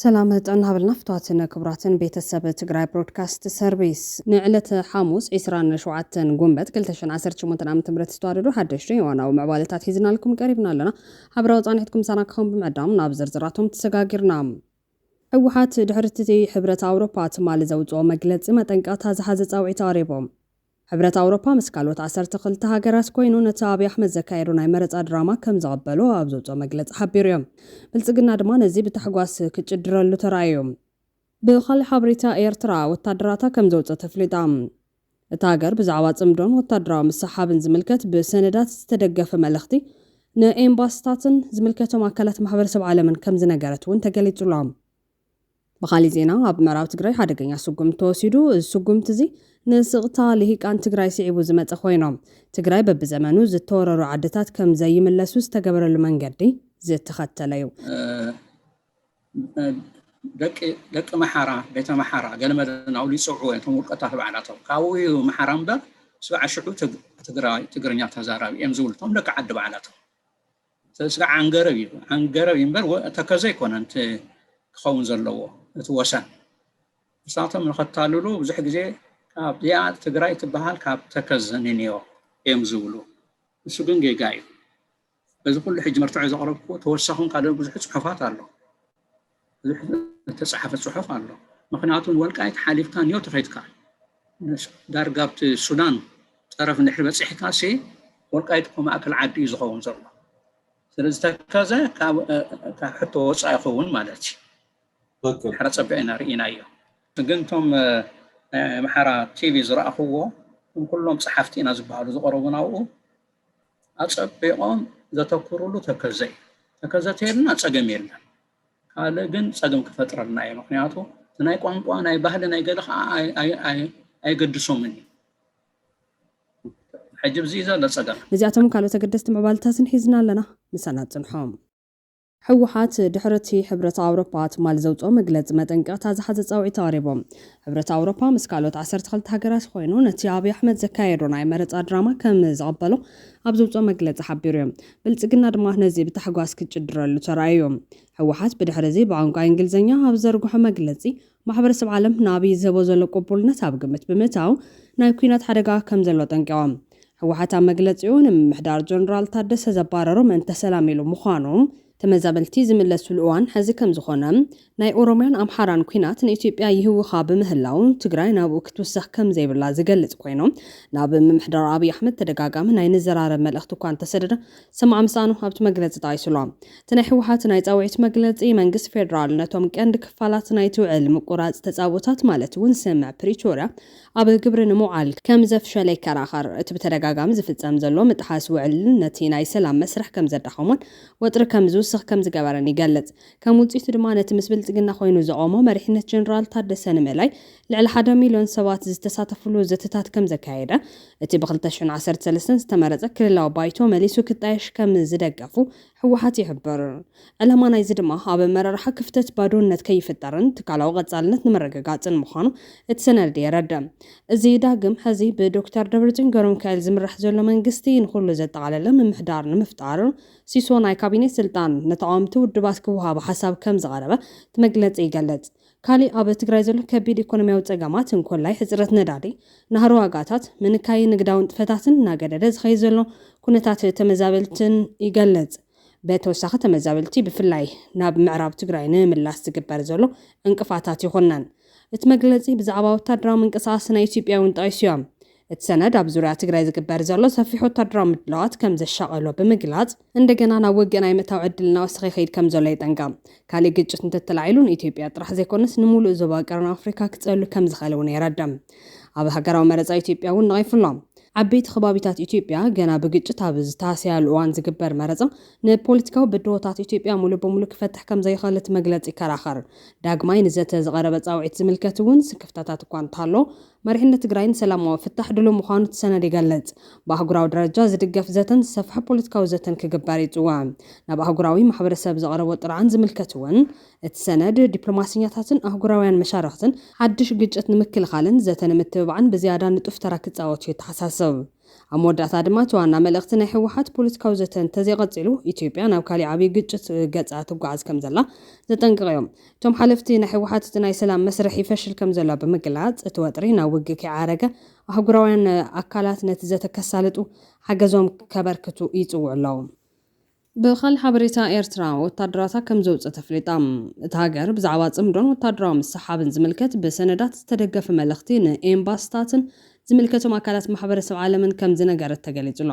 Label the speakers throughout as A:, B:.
A: سلامة أنها بالنفتواتنا كبراتن بيتسبب تقرأي برودكاست سيرفيس نعلة حاموس عسران شوعتن قنبت كلتشن عسرت شمونتن عم تمرت ستواردو حدشتين وانا ومعوالتات هيزنا لكم قريبنا لنا حبراوز عنيتكم ساناكهم بمعدام نابزر زراتهم تسقاقرنا أوحات دحرتتي حبرة أوروبا تمال زوجو مقلت ما تنقاتها زحازت أو عتاريبهم حبرة أوروبا مسكالوت عسرت قلتها قراس كوينو نتابع أحمد زكايرو نايمرت أدراما كم زغبلو أبزوجو مقلت حبيريوم بلتقنا دما نزي بتحقواس كتشدرلو ترايوم بخالي حبريتا إيرترا والتادراتا كم زوجو تفليدام التاقر بزعوات امدون والتادرا مسحابن زملكت بسندات استدقف ملختي نايم باستاتن زملكتو ماكالات محبر سبع عالمن كم زنقرت وانتقلت لهم بخالي زينا أب مراو تقرأي حدقين سوقم توسيدو السوقم تزي نسقطا لهيك تقرأي سيعبو زمت أخوينهم تقرأي بزمانو زتوررو عدتات كم زي من لسوس تقبر المنقردي زيت تختليو
B: دك محارة بيت محارة قال مدن أولي سوعوا أنتم ورقتها بعداتهم كاوي محرام ده سبع شعو تقرأي تزارب يمزولتهم لك عد بعداتهم تسقع عن قربي ينبر تكزي كون أنت خون زلوا توسن ساعتها من خطالو بزح جزء كاب يا تقرأي تبهال كاب تكزنينيو يمزولو السجن جاي بس كل حج مرتعز أقرب توسخون قالوا بزح صحفات الله بزح تصحف صحف الله مخناتون والقايت حليف كان يوم تفيد كان دار قابت السودان تعرف إن إحنا بس حكاسي والقايت كم أكل عادي يزخون زلوا سلسة كذا كحتى وصع يخون مالتي حرا صبعنا رئينا ايو قنتم محرا تيفي زرع أخوه كلهم صحفتين أزبعوا زقربنا أخوه أصبعون ذاتكروا له تكزتيرنا أصقميرنا قال قن صقم كفترة لنا مخنياته تناي قوانقوان أي بهلنا يقلق أي قدسوا مني حجب زيزة لصقم
A: نزياتهم قالوا تقدست مبالتاسن حيزنا لنا مسانات نحوم حوحات دحرتي حبرة أوروبا تمال زوجو مقلت متنقات زحازت أو عتاريبهم حبرة أوروبا مسكالوت عسرت خلت هاقرات خوينو نتيابي أحمد زكايرو نايمرت أدراما كم زغبلو أبزوجو مقلت حبيريوم بلتقنا دماه نزي بتحقواس كتشدرلو ترايوم حوحات بدحرزي بعنقا إنجلزانيا هابزرقوح مقلتي محبر سب عالم نابي زبو زلو قبول نتاب قمت بمتاو نايكوينات حدقا كم زلو تنقوام حوحات مقلتيون محدار جنرال تادس زباررو من تسلاميلو مخانوم تمزابلتي زملسو الأوان حزي كم زخونم ناي أوروميان أمحاران كوينات نإتيوبيا يهو خاب مهلاو تقراي نابو كتوسخ كم زي بلا زقلت كوينو ناب ممحدار أبي أحمد تدقاقام ناي نزرار ملأختو كان تسرد سمع مسانو هابت مقلت دايسولام تناي حوحات ناي تاوعيت مقلت منقس فيدرال نتوم كأن كفالات ناي توعل مقورات تتعوتات مالت ونسمع بريتوريا أبل قبرن موعال كم زف شالي كراخر تبتدقاقام زفت زمزلو متحاس وعل نتي ناي سلام مسرح كم زردحومون وطر كم زوسخ كم زقبرني قلت كم وطيت دمانة مسبلت قلنا خوينو زعومو مريحنة جنرال تادسان ملاي لعل 1 مليون سوات زتساتفلو زتتات كم زكايدة اتي بخلتشن 10 سلسن استمرت كل لاو بايتو مليسو كتايش كم زدقفو حوحات يحبر علما نايزد ما هاب مرر حكفتت بادون كيف الدرن تكالاو غصالنت نمرغغاصن مخانو اتسنل يردم ازي داغم حزي بدكتور دبرتون غرون كايل زمرح زلو منغستي نخلو زتعلل من محدار نمفتار سيسو ناي كابينت سلطان نتعامتو دباس كوها بحساب كم زغربه تمغلص يغلط كالي اب تግራይ ዘሎ ከቢድ ኢኮኖሚያዊ ጸጋማት እንኮን ላይ ህጽረት ነዳዲ ናህሮ ዋጋታት ምንካይ ንግዳውን ጥፈታትን ናገደደ ዝኸይ ዘሎ ኩነታት ተመዛበልትን ይገልጽ በተወሳኺ ተመዛበልቲ ብፍላይ ናብ ምዕራብ ትግራይ ንምምላስ ዝግበር ዘሎ እንቅፋታት ይኾናን እቲ መግለጺ ብዛዕባ ወታደራዊ ምንቅስቓስ ናይ ኢትዮጵያውን ጣይስዮም እቲ ሰነድ ኣብ ዙርያ ትግራይ ዝግበር ዘሎ ሰፊሕ ወታደራዊ ምድላዋት ከም ዘሻቀሎ ብምግላጽ እንደገና ናብ ወገናይ መታው ዕድልና ወስኺ ኸይድ ከም ዘሎ ይጠንቀም ካሊ ግጭት እንተተላዒሉን ኢትዮጵያ ጥራሕ ዘይኮነስ ንሙሉእ ዞባ ቀረን ኣፍሪካ ክጸሉ ከም ዝኸለውን ይረዳም ኣብ ሃገራዊ መረጻ ኢትዮጵያ እውን ንغይፍሎም عبيت خبابيتات إثيوبيا جنا بقيت تابز تاسيا الوان زكبر مرزا نبوليتيكاو بدوتات إثيوبيا مولو بمولو كفتح كم زي خالت مجلات إكراخر داغماي نزت زغربت أوعيت زملكتون سكفتاتات كوان طالو مرحلة تقراين سلام وفتح دلو مخانة سنة رجالت بهجراو درجة زدقف زتن صفحة بوليتيكاو زتن كجباري توام نبهجراوي محبر السبز غربت رعن زملكتون السند دبلوماسياتن أهجراويان مشارحتن حدش جيت نمكل خالن زتن متبعن بزيادة نتفترك تساوت يتحسس ሓሳብ ኣሞዳታ ድማ ተዋና መልእኽቲ ናይ ሕወሓት ፖለቲካዊ ዘተን ተዘይቐፂሉ ኢትዮጵያ ናብ ካሊእ ዓብይ ግጭት ገጻ ትጓዓዝ ከም ዘላ ዘጠንቅቖም እቶም ሓለፍቲ ናይ ሕወሓት ናይ ሰላም መስርሕ ይፈሽል ከም ዘላ ብምግላጽ እቲ ወጥሪ ናብ ውግእ ከዓረገ ኣህጉራውያን ኣካላት ነቲ ዘተከሳልጡ ሓገዞም ከበርክቱ ይጽውዑ ኣለዉ ብኻልእ ሓበሬታ ኤርትራ ወታደራታ ከም ዘውፅእ ተፍሊጣ እቲ ሃገር ብዛዕባ ጽምዶን ወታደራዊ ምሰሓብን ዝምልከት ብሰነዳት ዝተደገፈ መልእኽቲ ንኤምባሲታትን ዝምልከቶም ኣካላት ማሕበረሰብ ዓለምን ከም ዝነገረት ተገሊጹሎ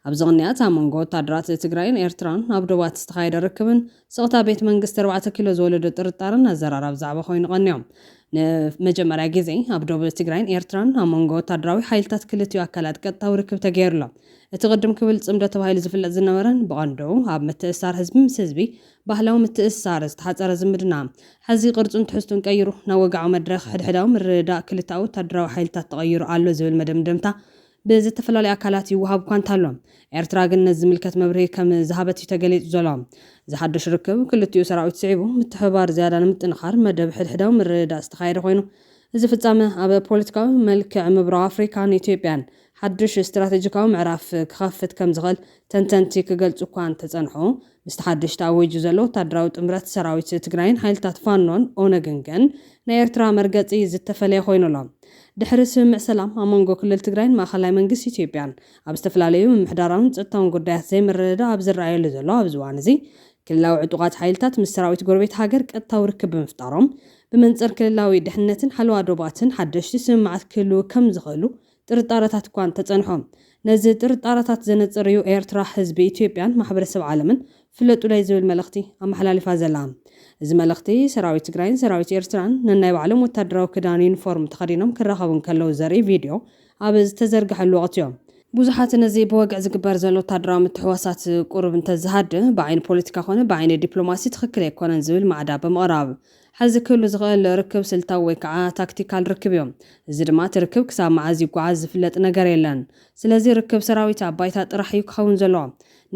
A: ኣብ ዝቕንያት ኣብ መንጎ ወታደራት ትግራይን ኤርትራን ኣብ ዶባት ዝተኻየደ ርክብን ስቕታ ቤት መንግስቲ 4 ኪሎ ዝወለዶ ጥርጣርን ኣዘራራብ ዛዕባ ኮይኑ ቀንዮም ንመጀመርያ ግዜ ኣብ ዶብ ትግራይን ኤርትራን ኣብ መንጎ ወታደራዊ ሓይልታት ክልቲኡ ኣካላት ቀጥታዊ ርክብ ተገይሩሎ እቲ ቅድም ክብል ጽምዶ ተባሂሉ ዝፍለጥ ዝነበረን ብቐንዱ ኣብ ምትእስሳር ህዝቢ ምስ ህዝቢ ባህላዊ ምትእስሳር ዝተሓፀረ ዝምድና ሕዚ ቅርጹን ትሕዝቱን ቀይሩ ናብ ወግዓዊ መድረኽ ሕድሕዳዊ ምርዳእ ክልታዊ ወታደራዊ ሓይልታት ተቐይሩ ኣሎ ዝብል መደምደምታ ብዝተፈላለዩ ኣካላት ይወሃብ እኳ እንተሎ ኤርትራ ግን ነዚ ዝምልከት መብርሂ ከም ዝሃበት እዩ ተገሊጹ ዘሎ ዝሓድሽ ርክብ ክልቲኡ ሰራዊት ስዒቡ ምትሕብባር ዝያዳ ንምጥንኻር መደብ ሕድሕዳዊ ምርዳእ ዝተኻየደ ኮይኑ እዚ ፍጻመ ኣብ ፖለቲካዊ መልክዕ ምብራቕ ኣፍሪካን ኢትዮጵያን ሓድሽ ስትራቴጂካዊ ምዕራፍ ክኸፍት ከም ዝኽእል ተንተንቲ ክገልጹ እኳ እንተጸንሑ ምስ ሓድሽ ተኣወጁ ዘሎ ወታደራዊ ጥምረት ሰራዊት ትግራይን ሓይልታት ፋኖን ኦነግን ግን ናይ ኤርትራ መርገጺ ዝተፈለየ ኮይኑ ኣሎ ድሕሪ ስምምዕ ሰላም ኣብ መንጎ ክልል ትግራይን ማእኸላይ መንግስቲ ኢትዮጵያን ኣብ ዝተፈላለዩ ምምሕዳራውን ፀጥታውን ጉዳያት ዘይምርድዳእ ኣብ ዝረኣየሉ ዘሎ ኣብዚ እዋን እዚ ክልላዊ ዕጡቓት ሓይልታት ምስ ሰራዊት ጎረቤት ሃገር ቀጥታዊ ርክብ ብምፍጣሮም ብመንጽር ክልላዊ ድሕነትን ሓለዋ ዶባትን ሓደሽቲ ስምምዓት ክህልው ከም ዝኽእሉ ጥርጣረታት እኳ ተጸንሖም ነዚ ጥርጣረታት ዘነጽር እዩ ኤርትራ ህዝቢ ኢትዮጵያን ማሕበረሰብ ዓለምን ፍለጡ ላይ ዝብል መልእኽቲ ኣመሓላሊፋ ዘላ እዚ መልእኽቲ ሰራዊት ትግራይን ሰራዊት ኤርትራን ነናይ ባዕሎም ወታደራዊ ክዳን ዩኒፎርም ተኸዲኖም ክራኸቡን ከለዉ ዘርኢ ቪድዮ ኣብ ዝተዘርግሐሉ ወቕቲ እዮም ብዙሓት ነዚ ብወግዕ ዝግበር ዘሎ ወታደራዊ ምትሕዋሳት ቁርብ እንተዝሃድ ብዓይኒ ፖለቲካ ኮነ ብዓይኒ ዲፕሎማሲ ትኽክል ኣይኮነን ዝብል ማዕዳ ብምቕራብ ሕዚ ክህሉ ዝኽእል ርክብ ስልታዊ ወይ ከዓ ታክቲካል ርክብ እዮም እዚ ድማ እቲ ርክብ ክሳብ መዓዝ ይጓዓዝ ዝፍለጥ ነገር የለን ስለዚ ርክብ ሰራዊት ኣብ ባይታ ጥራሕ እዩ ክኸውን ዘለዎ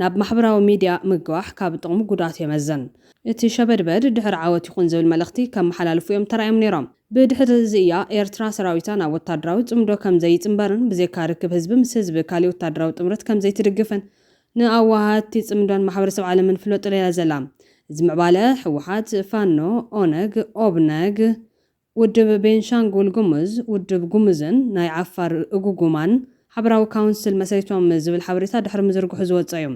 A: ናብ ማሕበራዊ ሚድያ ምግዋሕ ካብ ጥቕሙ ጉዳት የመዘን እቲ ሸበድበድ ድሕሪ ዓወት ይኹን ዝብል መልእኽቲ ከም መሓላልፉ እዮም ተራእዮም ነይሮም ብድሕሪ እዚ እያ ኤርትራ ሰራዊታ ናብ ወታደራዊ ጽምዶ ከም ዘይጽምበርን ብዘይካ ርክብ ህዝቢ ምስ ህዝቢ ካሊእ ወታደራዊ ጥምረት ከም ዘይትድግፍን ንኣዋሃቲ ጽምዶን ማሕበረሰብ ዓለምን ፍለጡ ለያ ዘላ እዚ ምዕባለ ሕወሓት ፋኖ ኦነግ ኦብነግ ውድብ ቤንሻንጉል ጉሙዝ ውድብ ጉሙዝን ናይ ዓፋር እጉጉማን ሓበራዊ ካውንስል መሰረቶም ዝብል ሓበሬታ ድሕሪ ምዝርግሑ ዝወፀ እዩ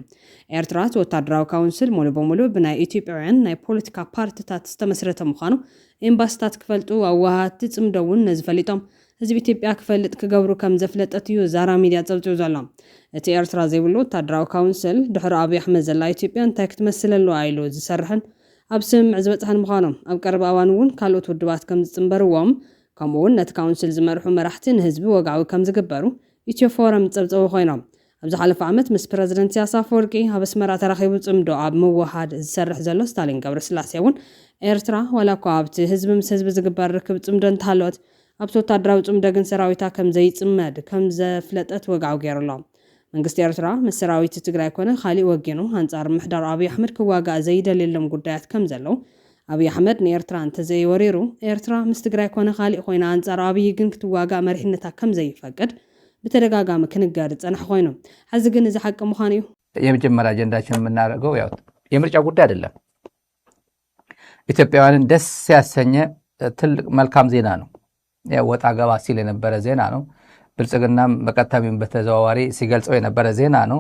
A: ኤርትራ ወታደራዊ ካውንስል ሙሉ በሙሉ ብናይ ኢትዮጵያውያን ናይ ፖለቲካ ፓርቲታት ዝተመስረተ ምዃኑ ኤምባሲታት ክፈልጡ ኣዋሃቲ ጽምዶ እውን ነዝፈሊጦም ህዝቢ ኢትዮጵያ ክፈልጥ ክገብሩ ከም ዘፍለጠት እዩ ዛራ ሚድያ ፀብፂቡ ዘሎ እቲ ኤርትራ ዘይብሉ ወታደራዊ ካውንስል ድሕሪ ኣብይ ኣሕመድ ዘላ ኢትዮጵያ እንታይ ክትመስል ኣለዋ ኢሉ ዝሰርሕን ኣብ ስምምዕ ዝበፅሐን ምዃኖም ኣብ ቀረባ እዋን እውን ካልኦት ውድባት ከም ዝጽምበርዎም ከምኡውን ነቲ ካውንስል ዝመርሑ መራሕቲ ንህዝቢ ወግዓዊ ከም ዝግበሩ ኢትዮ ፎረም ፀብፀቡ ኮይኖም ኣብ ዝሓለፈ ዓመት ምስ ፕረዚደንት ኢሳያስ አፈወርቂ ኣብ ኣስመራ ተራኺቡ ጽምዶ ኣብ ምውሃድ ዝሰርሕ ዘሎ ስታሊን ገብረስላሴ እውን ኤርትራ ዋላ እኳ ኣብቲ ህዝቢ ምስ ህዝቢ ዝግበር ርክብ ጽምዶ እንተሃለወት ኣብቲ ወታደራዊ ጽምዶ ግን ሰራዊታ ከም ዘይጽመድ ከም ዘፍለጠት ወግዓዊ ገይሩሎ መንግስቲ ኤርትራ ምስ ሰራዊት ትግራይ ኮነ ካሊእ ወጊኑ አንጻር ምሕዳር ኣብይ ኣሕመድ ክዋጋእ ዘይደልየሎም ጉዳያት ከም ዘለው ኣብይ ኣሕመድ ንኤርትራ እንተዘይወሪሩ ኤርትራ ምስ ትግራይ ኮነ ካሊእ ኮይና አንጻር ኣብይ ግን ክትዋጋእ መሪሕነታ ከም ዘይፈቅድ በተደጋጋሚ ክንጋር ጸንሕ ኮይኑ ሕዚ ግን እዚ ሐቅ ምዃን እዩ
C: የመጀመሪያ አጀንዳችን የምናደርገው ያው የምርጫ ጉዳይ አይደለም ኢትዮጵያውያንን ደስ ያሰኘ ትልቅ መልካም ዜና ነው ያው ወጣ ገባ ሲል የነበረ ዜና ነው ብልጽግናም በቀጥታም በተዘዋዋሪ ሲገልጸው የነበረ ዜና ነው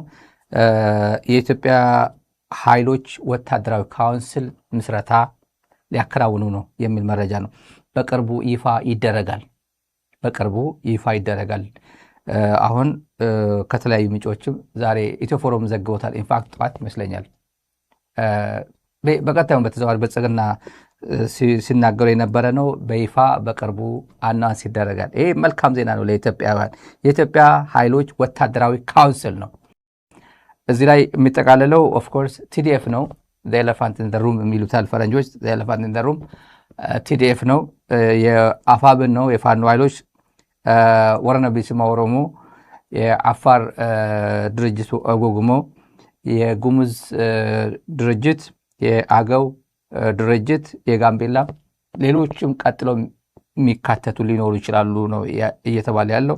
C: የኢትዮጵያ ኃይሎች ወታደራዊ ካውንስል ምስረታ ሊያከናውኑ ነው የሚል መረጃ ነው በቅርቡ ይፋ ይደረጋል አሁን ከተለያዩ ምንጮችም ዛሬ ኢትዮ ፎረም ዘግቦታል ኢንፋክት ጧት ይመስለኛል በቀጥታም በተዘዋዋሪ ብልጽግና ሲናገሩ የነበረ ነው በይፋ በቅርቡ አናንስ ይደረጋል ይሄ መልካም ዜና ነው ለኢትዮጵያውያን የኢትዮጵያ ኃይሎች ወታደራዊ ካውንስል ነው እዚህ ላይ የሚጠቃለለው ኦፍ ኮርስ ቲዲኤፍ ነው the elephant in the room የሚሉታል ፈረንጆች the elephant in the room ቲዲኤፍ ነው የአፋብን ነው የፋኖ ኃይሎች ወረና ቢስማ ኦሮሞ የአፋር ድርጅት አጎጉሞ የጉሙዝ ድርጅት የአገው ድርጅት የጋምቤላ ሌሎችም ቀጥለው የሚካተቱ ሊኖሩ ይችላሉ ነው እየተባለ ያለው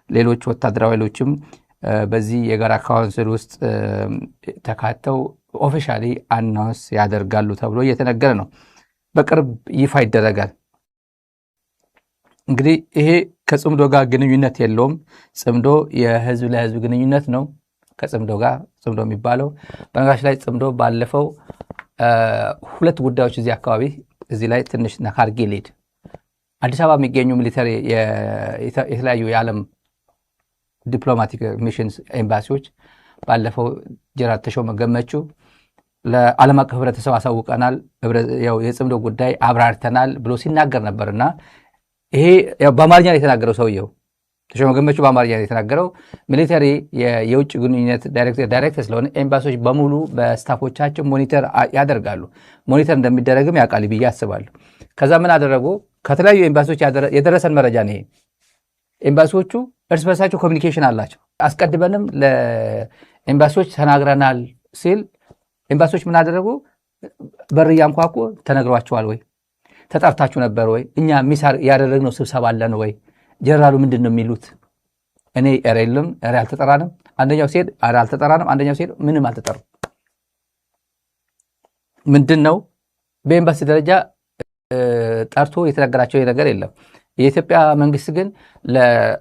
C: ሌሎች ወታደራዊ ኃይሎችም በዚህ የጋራ ካውንስል ውስጥ ተካተው ኦፊሻሊ አናውንስ ያደርጋሉ ተብሎ እየተነገረ ነው። በቅርብ ይፋ ይደረጋል። እንግዲህ ይሄ ከጽምዶ ጋር ግንኙነት የለውም። ጽምዶ የህዝብ ለህዝብ ግንኙነት ነው። ከጽምዶ ጋር ጽምዶ የሚባለው በነገራችን ላይ ጽምዶ ባለፈው ሁለት ጉዳዮች እዚህ አካባቢ እዚህ ላይ ትንሽ ነካርጌ ሊድ አዲስ አበባ የሚገኙ ሚሊተሪ የተለያዩ የዓለም ዲፕሎማቲክ ሚሽንስ ኤምባሲዎች ባለፈው ጀነራል ተሾመ ገመቹ ለዓለም አቀፍ ህብረተሰብ አሳውቀናል፣ የጽምዶ ጉዳይ አብራርተናል ብሎ ሲናገር ነበርና ይሄ በአማርኛ ላይ የተናገረው ሰውየው ተሾመ ገመቹ በአማርኛ ላይ የተናገረው ሚሊተሪ የውጭ ግንኙነት ዳይሬክተር ስለሆነ ኤምባሲዎች በሙሉ በስታፎቻቸው ሞኒተር ያደርጋሉ። ሞኒተር እንደሚደረግም ያውቃል ብዬ አስባለሁ። ከዛ ምን አደረጉ? ከተለያዩ ኤምባሲዎች የደረሰን መረጃ ነው ይሄ። ኤምባሲዎቹ እርስ በርሳቸው ኮሚኒኬሽን አላቸው። አስቀድመንም ለኤምባሲዎች ተናግረናል ሲል ኤምባሲዎች ምን አደረጉ? በር እያንኳኩ ተነግሯቸዋል ወይ? ተጠርታችሁ ነበር ወይ? እኛ ሚስ ያደረግነው ስብሰባ አለን ወይ? ጀነራሉ ምንድን ነው የሚሉት? እኔ የለም አልተጠራንም። አንደኛው ሲሄድ አልተጠራንም፣ አንደኛው ሲሄድ ምንም አልተጠሩም። ምንድን ነው በኤምባሲ ደረጃ ጠርቶ የተነገራቸው ነገር የለም። የኢትዮጵያ መንግስት ግን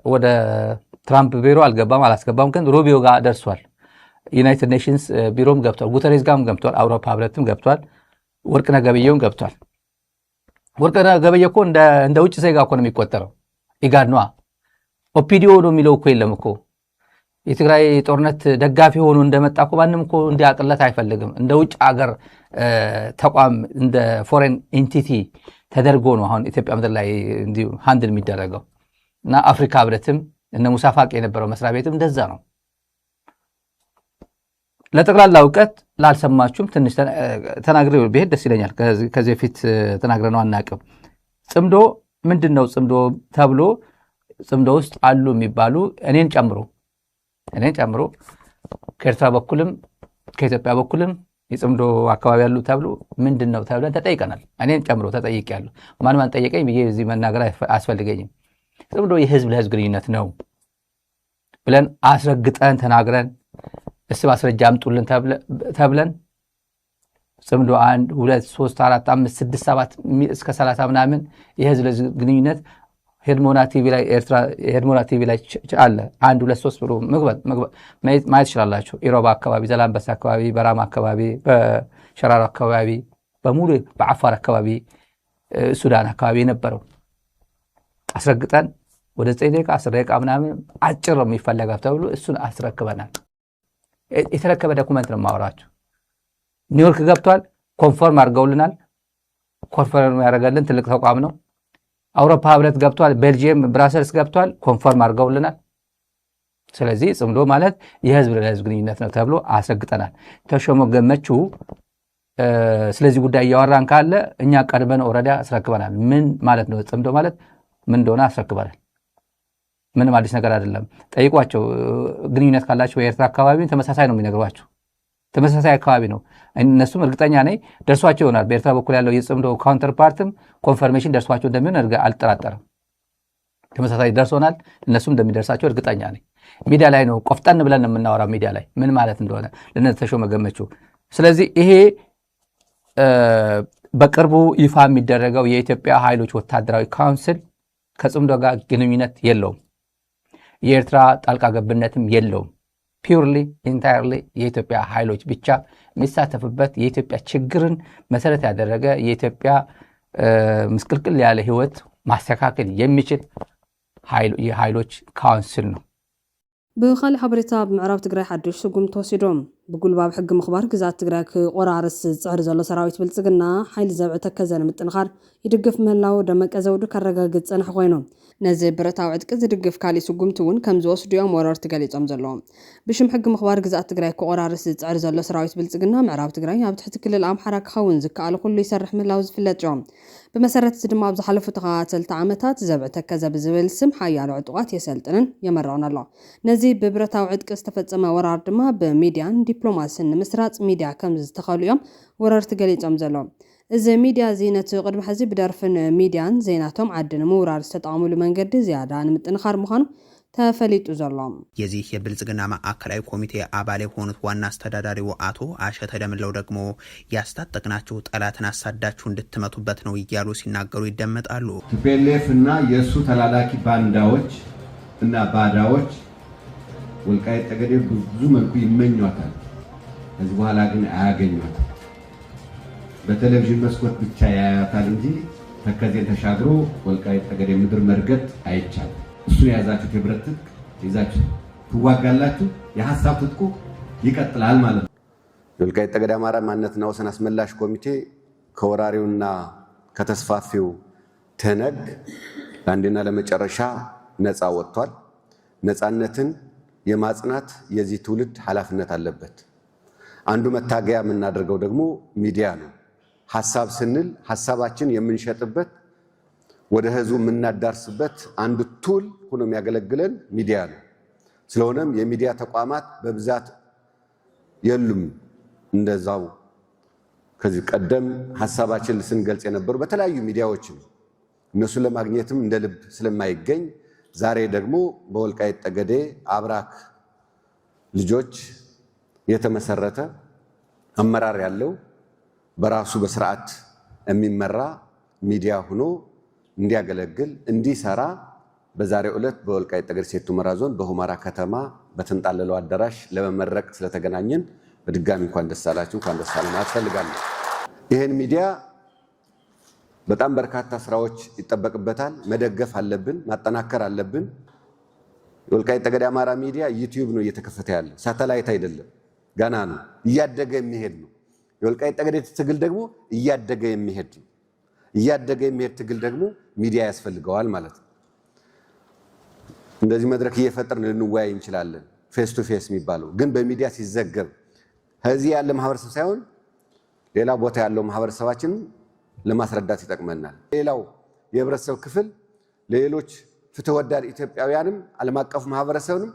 C: ወደ ትራምፕ ቢሮ አላስገባም፣ ግን ሩቢዮ ጋር ደርሷል። ዩናይትድ ኔሽንስ ቢሮም ገብቷል። ጉተሬስ ጋርም ገብቷል። አውሮፓ ህብረትም ገብቷል። ወርቅነህ ገበየሁም ገብቷል። ወርቅነህ ገበየሁ እኮ እንደ ውጭ ዜጋ እኮ ነው የሚቆጠረው። ኢጋድ ነዋ። ኦፒዲዮ ነው የሚለው እኮ የለም እኮ። የትግራይ ጦርነት ደጋፊ ሆኖ እንደመጣ እኮ ማንም እኮ እንዲያቅለት አይፈልግም። እንደ ውጭ አገር ተቋም እንደ ፎሬን ኤንቲቲ ተደርጎ ነው አሁን ኢትዮጵያ ምድር ላይ እንዲሁ ሃንድል የሚደረገው። እና አፍሪካ ህብረትም እነ ሙሳ ፋቂ የነበረው መስሪያ ቤትም እንደዛ ነው። ለጠቅላላ እውቀት ላልሰማችሁም ትንሽ ተናግሬው ብሄድ ደስ ይለኛል። ከዚህ በፊት ተናግረነው አናውቅም። ጽምዶ ምንድን ነው? ጽምዶ ተብሎ ጽምዶ ውስጥ አሉ የሚባሉ እኔን ጨምሮ ከኤርትራ በኩልም ከኢትዮጵያ በኩልም የጽምዶ አካባቢ ያሉ ተብሎ ምንድን ነው ተብለን ተጠይቀናል። እኔን ጨምሮ ተጠይቄያለሁ። ማን ጠየቀኝ ብዬ እዚህ መናገር አያስፈልገኝም። ጽምዶ የህዝብ ለህዝብ ግንኙነት ነው ብለን አስረግጠን ተናግረን ማስረጃ አምጡልን ተብለን ጽምዶ 1 2 3 4 5 6 7 እስከ 30 ምናምን የህዝብ ለህዝብ ግንኙነት ሄድሞና ቲቪ ላይ ሄድሞና ቲቪ ላይ አለ። 1 2 3 ብሎ ማየት ይችላላችሁ። ኢሮባ አካባቢ፣ ዘላንበሳ አካባቢ፣ በራማ አካባቢ፣ በሸራሮ አካባቢ በሙሉ በአፋር አካባቢ፣ ሱዳን አካባቢ የነበረው አስረግጠን ወደ 9 ደቂቃ 10 ደቂቃ ምናምን አጭር ነው የሚፈለገው ተብሎ እሱን አስረክበናል። የተረከበ ዶክመንት ነው ማወራችሁ። ኒውዮርክ ገብቷል። ኮንፈርም አድርገውልናል። ኮንፈርም ያደረገልን ትልቅ ተቋም ነው። አውሮፓ ህብረት ገብቷል። ቤልጂየም ብራሰልስ ገብቷል። ኮንፈርም አድርገውልናል። ስለዚህ ጽምዶ ማለት የህዝብ ለህዝብ ግንኙነት ነው ተብሎ አስረግጠናል። ተሾመ ገመቹ ስለዚህ ጉዳይ እያወራን ካለ እኛ ቀድመን ኦልሬዲ አስረክበናል። ምን ማለት ነው ጽምዶ ማለት ምን እንደሆነ አስረክበናል። ምንም አዲስ ነገር አይደለም። ጠይቋቸው። ግንኙነት ካላቸው የኤርትራ አካባቢ ተመሳሳይ ነው የሚነግሯቸው። ተመሳሳይ አካባቢ ነው። እነሱም እርግጠኛ ነኝ ደርሷቸው ይሆናል። በኤርትራ በኩል ያለው የጽምዶ ካውንተር ፓርትም ኮንፈርሜሽን ደርሷቸው እንደሚሆን አልጠራጠርም። ተመሳሳይ ደርሶናል። እነሱም እንደሚደርሳቸው እርግጠኛ ነኝ። ሚዲያ ላይ ነው ቆፍጠን ብለን የምናወራው ሚዲያ ላይ ምን ማለት እንደሆነ ለነዚህ ተሾመ ገመቹ። ስለዚህ ይሄ በቅርቡ ይፋ የሚደረገው የኢትዮጵያ ኃይሎች ወታደራዊ ካውንስል ከጽምዶ ጋር ግንኙነት የለውም። የኤርትራ ጣልቃ ገብነትም የለውም። ፒውርሊ ኢንታየርሊ የኢትዮጵያ ኃይሎች ብቻ የሚሳተፉበት የኢትዮጵያ ችግርን መሰረት ያደረገ የኢትዮጵያ ምስቅልቅል ያለ ህይወት ማስተካከል የሚችል የኃይሎች ካውንስል ነው።
A: ብኻልእ ሓበሬታ ብምዕራብ ትግራይ ሓድሽ ስጉም ተወሲዶም ብጉልባብ ሕጊ ምኽባር ግዛት ትግራይ ክቆራርስ ዝፅዕር ዘሎ ሰራዊት ብልፅግና ሓይሊ ዘብዒ ተከዘ ንምጥንኻር ይድግፍ ምህላው ደመቀ ዘውዱ ከረጋግፅ ፀንሐ ኮይኖም ነዚ ብረታዊ ዕጥቂ ዝድግፍ ካሊእ ስጉምቲ እውን ከም ዝወስዱ እዮም ወረርቲ ገሊፆም ዘለዎም። ብሽም ሕጊ ምኽባር ግዛት ትግራይ ክቆራርስ ዝፅዕር ዘሎ ሰራዊት ብልፅግና ምዕራብ ትግራይ ኣብ ትሕቲ ክልል ኣምሓራ ክኸውን ዝከኣል ኩሉ ይሰርሕ ምህላው ዝፍለጥ እዮም። ብመሰረት እዚ ድማ ኣብ ዝሓለፉ ተኸታተልቲ ዓመታት ዘብዒ ተከዘ ብዝብል ስም ሓያሎ ዕጡቃት የሰልጥንን የመርዖን ኣሎ። ነዚ ብብረታዊ ዕጥቂ ዝተፈፀመ ወራር ድማ ብሚድያን ዲፕሎማስን ንምስራፅ ሚድያ ከም ዝተኸሉ እዮም ወረርቲ ገሊፆም ዘለዎም። እዚ ሚድያ እዚ ነቲ ቅድሚ ሕዚ ብደርፍን ሚድያን ዜናቶም ዓዲ ንምውራር ዝተጠቐሙሉ መንገዲ ዝያዳ ንምጥንኻር ምዃኑ ተፈሊጡ ዘሎ
D: የዚህ የብልጽግና ማዕከላዊ ኮሚቴ አባል የሆኑት ዋና አስተዳዳሪው አቶ አሸተ ደምለው ደግሞ ያስታጠቅናችሁ ጠላትን አሳዳችሁ እንድትመቱበት ነው እያሉ ሲናገሩ ይደመጣሉ።
E: ቲፒኤልኤፍ እና የሱ ተላላኪ ባንዳዎች እና ባዳዎች ወልቃይት ጠገዴ ብዙ መልኩ ይመኟታል። ከዚህ በኋላ ግን አያገኟትም። በቴሌቪዥን መስኮት ብቻ ያያታል እንጂ ተከዜን ተሻግሮ ወልቃይት ጠገዴ ምድር መርገጥ አይቻልም። እሱ የያዛችሁት የብረት ትጥቅ ይዛችሁ ትዋጋላችሁ። የሐሳብ ትጥቁ ይቀጥላል ማለት ነው።
F: የወልቃይት ጠገዴ አማራ ማንነትና ወሰን አስመላሽ ኮሚቴ ከወራሪውና ከተስፋፊው ትነግ ለአንዴና ለመጨረሻ ነፃ ወጥቷል። ነፃነትን የማጽናት የዚህ ትውልድ ኃላፊነት አለበት። አንዱ መታገያ የምናደርገው ደግሞ ሚዲያ ነው። ሐሳብ ስንል ሐሳባችን የምንሸጥበት ወደ ህዝቡ የምናዳርስበት አንዱ ቱል ሆኖ የሚያገለግለን ሚዲያ ነው። ስለሆነም የሚዲያ ተቋማት በብዛት የሉም። እንደዛው ከዚህ ቀደም ሐሳባችን ስንገልጽ የነበሩ በተለያዩ ሚዲያዎች ነው። እነሱን ለማግኘትም እንደ ልብ ስለማይገኝ ዛሬ ደግሞ በወልቃይት ጠገዴ አብራክ ልጆች የተመሰረተ አመራር ያለው በራሱ በስርዓት የሚመራ ሚዲያ ሆኖ እንዲያገለግል እንዲሰራ በዛሬው ዕለት በወልቃይት ጠገዴ ሰቲት ሁመራ ዞን በሁመራ ከተማ በተንጣለለው አዳራሽ ለመመረቅ ስለተገናኘን በድጋሚ እንኳን ደስ አላችሁ እንኳን ደስ አለን አስፈልጋለሁ። ይሄን ሚዲያ በጣም በርካታ ስራዎች ይጠበቅበታል። መደገፍ አለብን፣ ማጠናከር አለብን። የወልቃይት ጠገዴ አማራ ሚዲያ ዩቲዩብ ነው እየተከፈተ ያለ፣ ሳተላይት አይደለም፣ ገና ነው፣ እያደገ የሚሄድ ነው። የወልቃይት ጠገዴ ትግል ደግሞ እያደገ የሚሄድ ነው። እያደገ የሚሄድ ትግል ደግሞ ሚዲያ ያስፈልገዋል ማለት ነው። እንደዚህ መድረክ እየፈጠርን ልንወያይ እንችላለን። ፌስ ቱ ፌስ የሚባለው ግን በሚዲያ ሲዘገብ ከዚህ ያለ ማህበረሰብ ሳይሆን ሌላ ቦታ ያለው ማህበረሰባችን ለማስረዳት ይጠቅመናል። ሌላው የህብረተሰብ ክፍል ለሌሎች ፍትህ ወዳድ ኢትዮጵያውያንም ዓለም አቀፍ ማህበረሰብንም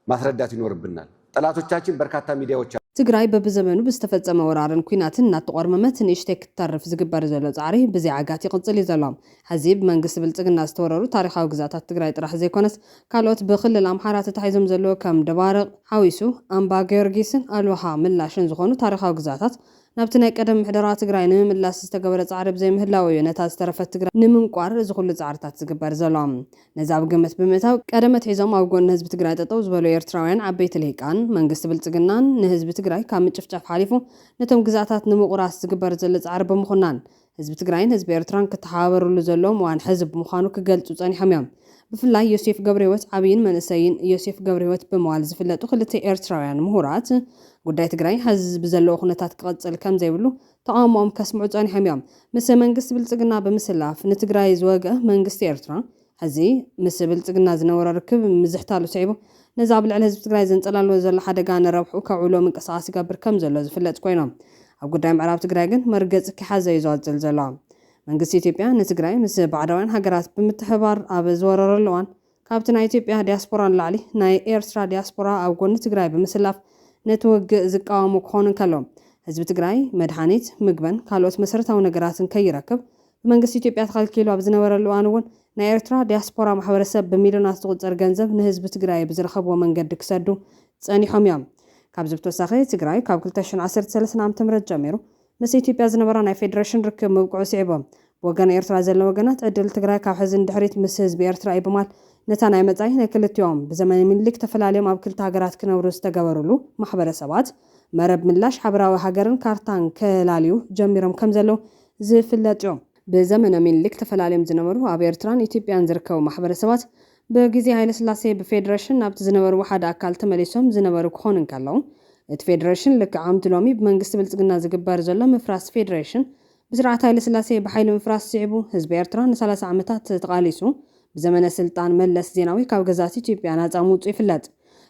F: ማስረዳት ይኖርብናል። ጠላቶቻችን በርካታ ሚዲያዎች
A: ትግራይ በብዘመኑ ብዝተፈጸመ ወራርን ኩናትን እናተቆርመመት ንእሽተይ ክትተርፍ ዝግበር ዘሎ ጻዕሪ ብዘይ ዓጋት ይቕፅል እዩ ዘሎ። ሕዚ ብመንግስቲ ብልጽግና ዝተወረሩ ታሪኻዊ ግዛታት ትግራይ ጥራሕ ዘይኮነስ ካልኦት ብክልል ኣምሓራ ተታሒዞም ዘለዎ ከም ደባርቕ፣ ሓዊሱ፣ ኣምባ ጊዮርጊስን ኣልዋሃ ምላሽን ዝኾኑ ታሪኻዊ ግዛታት ናብቲ ናይ ቀደም ምሕደራ ትግራይ ንምምላስ ዝተገበረ ጻዕሪ ብዘይ ምህላው እዩ ነታ ዝተረፈት ትግራይ ንምንቋር እዚ ኩሉ ጻዕርታት ዝግበር ዘሎ። ነዚ ኣብ ግምት ብምእታው ቀደመት ሒዞም ኣብ ጎኒ ህዝቢ ትግራይ ጠጠው ዝበሉ ኤርትራውያን ዓበይቲ ልሂቃን መንግስቲ ብልጽግናን ንህዝቢ ትግራይ ካብ ምጭፍጫፍ ሓሊፉ ነቶም ግዛታት ንምቑራስ ዝግበር ዘሎ ጻዕሪ ብምኹናን ህዝቢ ትግራይን ህዝቢ ኤርትራን ክተሓባበሩሉ ዘለዎም እዋን ሕዝቢ ምዃኑ ክገልጹ ጸኒሖም እዮም። ብፍላይ ዮሴፍ ገብረህይወት ዓብይን መንእሰይን ዮሴፍ ገብረህይወት ብምባል ዝፍለጡ ክልተ ኤርትራውያን ምሁራት ጉዳይ ትግራይ ህዝቢ ዘለዎ ኩነታት ክቐጽል ከም ዘይብሉ ተቃውሞኦም ከስምዑ ጸኒሖም እዮም። ምስ መንግስቲ ብልጽግና ብምስላፍ ንትግራይ ዝወግአ መንግስቲ ኤርትራ ሕዚ ምስ ብልጽግና ዝነበረ ርክብ ምዝሕታሉ ስዒቡ ነዚ ኣብ ልዕሊ ህዝቢ ትግራይ ዘንጸላልዎ ዘሎ ሓደጋ ንረብሑ ከውዕሎ ምንቅስቓስ ይገብር ከም ዘሎ ዝፍለጥ ኮይኖም ኣብ ጉዳይ ምዕራብ ትግራይ ግን መርገጽ ክሓዘ እዩ ዝቐጽል ዘሎ። መንግስቲ ኢትዮጵያ ንትግራይ ምስ ባዕዳውያን ሃገራት ብምትሕባር ኣብ ዝወረረሉ እዋን ካብቲ ናይ ኢትዮጵያ ዲያስፖራ ንላዕሊ ናይ ኤርትራ ዲያስፖራ ኣብ ጎኒ ትግራይ ብምስላፍ ነቲ ውግእ ዝቃወሙ ክኾኑ ከሎም ህዝቢ ትግራይ መድሓኒት፣ ምግበን ካልኦት መሰረታዊ ነገራትን ከይረክብ ብመንግስቲ ኢትዮጵያ ተኸልኪሉ ኣብ ዝነበረሉ እዋን እውን ናይ ኤርትራ ዲያስፖራ ማሕበረሰብ ብሚልዮናት ዝቑፀር ገንዘብ ንህዝቢ ትግራይ ብዝረኸብዎ መንገዲ ክሰዱ ጸኒሖም እዮም። ካብዚ ብተወሳኺ ትግራይ ካብ 2013 ዓ.ም ጀሚሩ ምስ ኢትዮጵያ ዝነበራ ናይ ፌደሬሽን ርክብ ምብቅዑ ስዒቦም ብወገን ኤርትራ ዘለዎ ወገናት ዕድል ትግራይ ካብ ሕዚ ድሕሪት ምስ ህዝቢ ኤርትራ እዩ ብማል ነታ ናይ መጻኢ ናይ ክልቲኦም ብዘመን ምኒልክ ተፈላለዮም ኣብ ክልተ ሃገራት ክነብሩ ዝተገበሩሉ ማሕበረሰባት መረብ ምላሽ ሓበራዊ ሃገርን ካርታን ከላልዩ ጀሚሮም ከም ዘለው ዝፍለጥ እዮም። ብዘመነ ምኒልክ ተፈላለዮም ዝነበሩ ኣብ ኤርትራን ኢትዮጵያን ዝርከቡ ማሕበረሰባት ብግዜ ሃይለስላሴ ብፌደሬሽን ናብቲ ዝነበሩ ሓደ ኣካል ተመሊሶም ዝነበሩ ክኾኑ ከለው እቲ ፌደሬሽን ልክዕ ዓመት ሎሚ ብመንግስቲ ብልጽግና ዝግበር ዘሎ ምፍራስ ፌደሬሽን ብስርዓት ሃይለስላሴ ብሓይሊ ምፍራስ ስዒቡ ህዝቢ ኤርትራ ን30 ዓመታት ተቃሊሱ ብዘመነ ስልጣን መለስ ዜናዊ ካብ ገዛት ኢትዮጵያ ናፃ ምውፁ ይፍለጥ።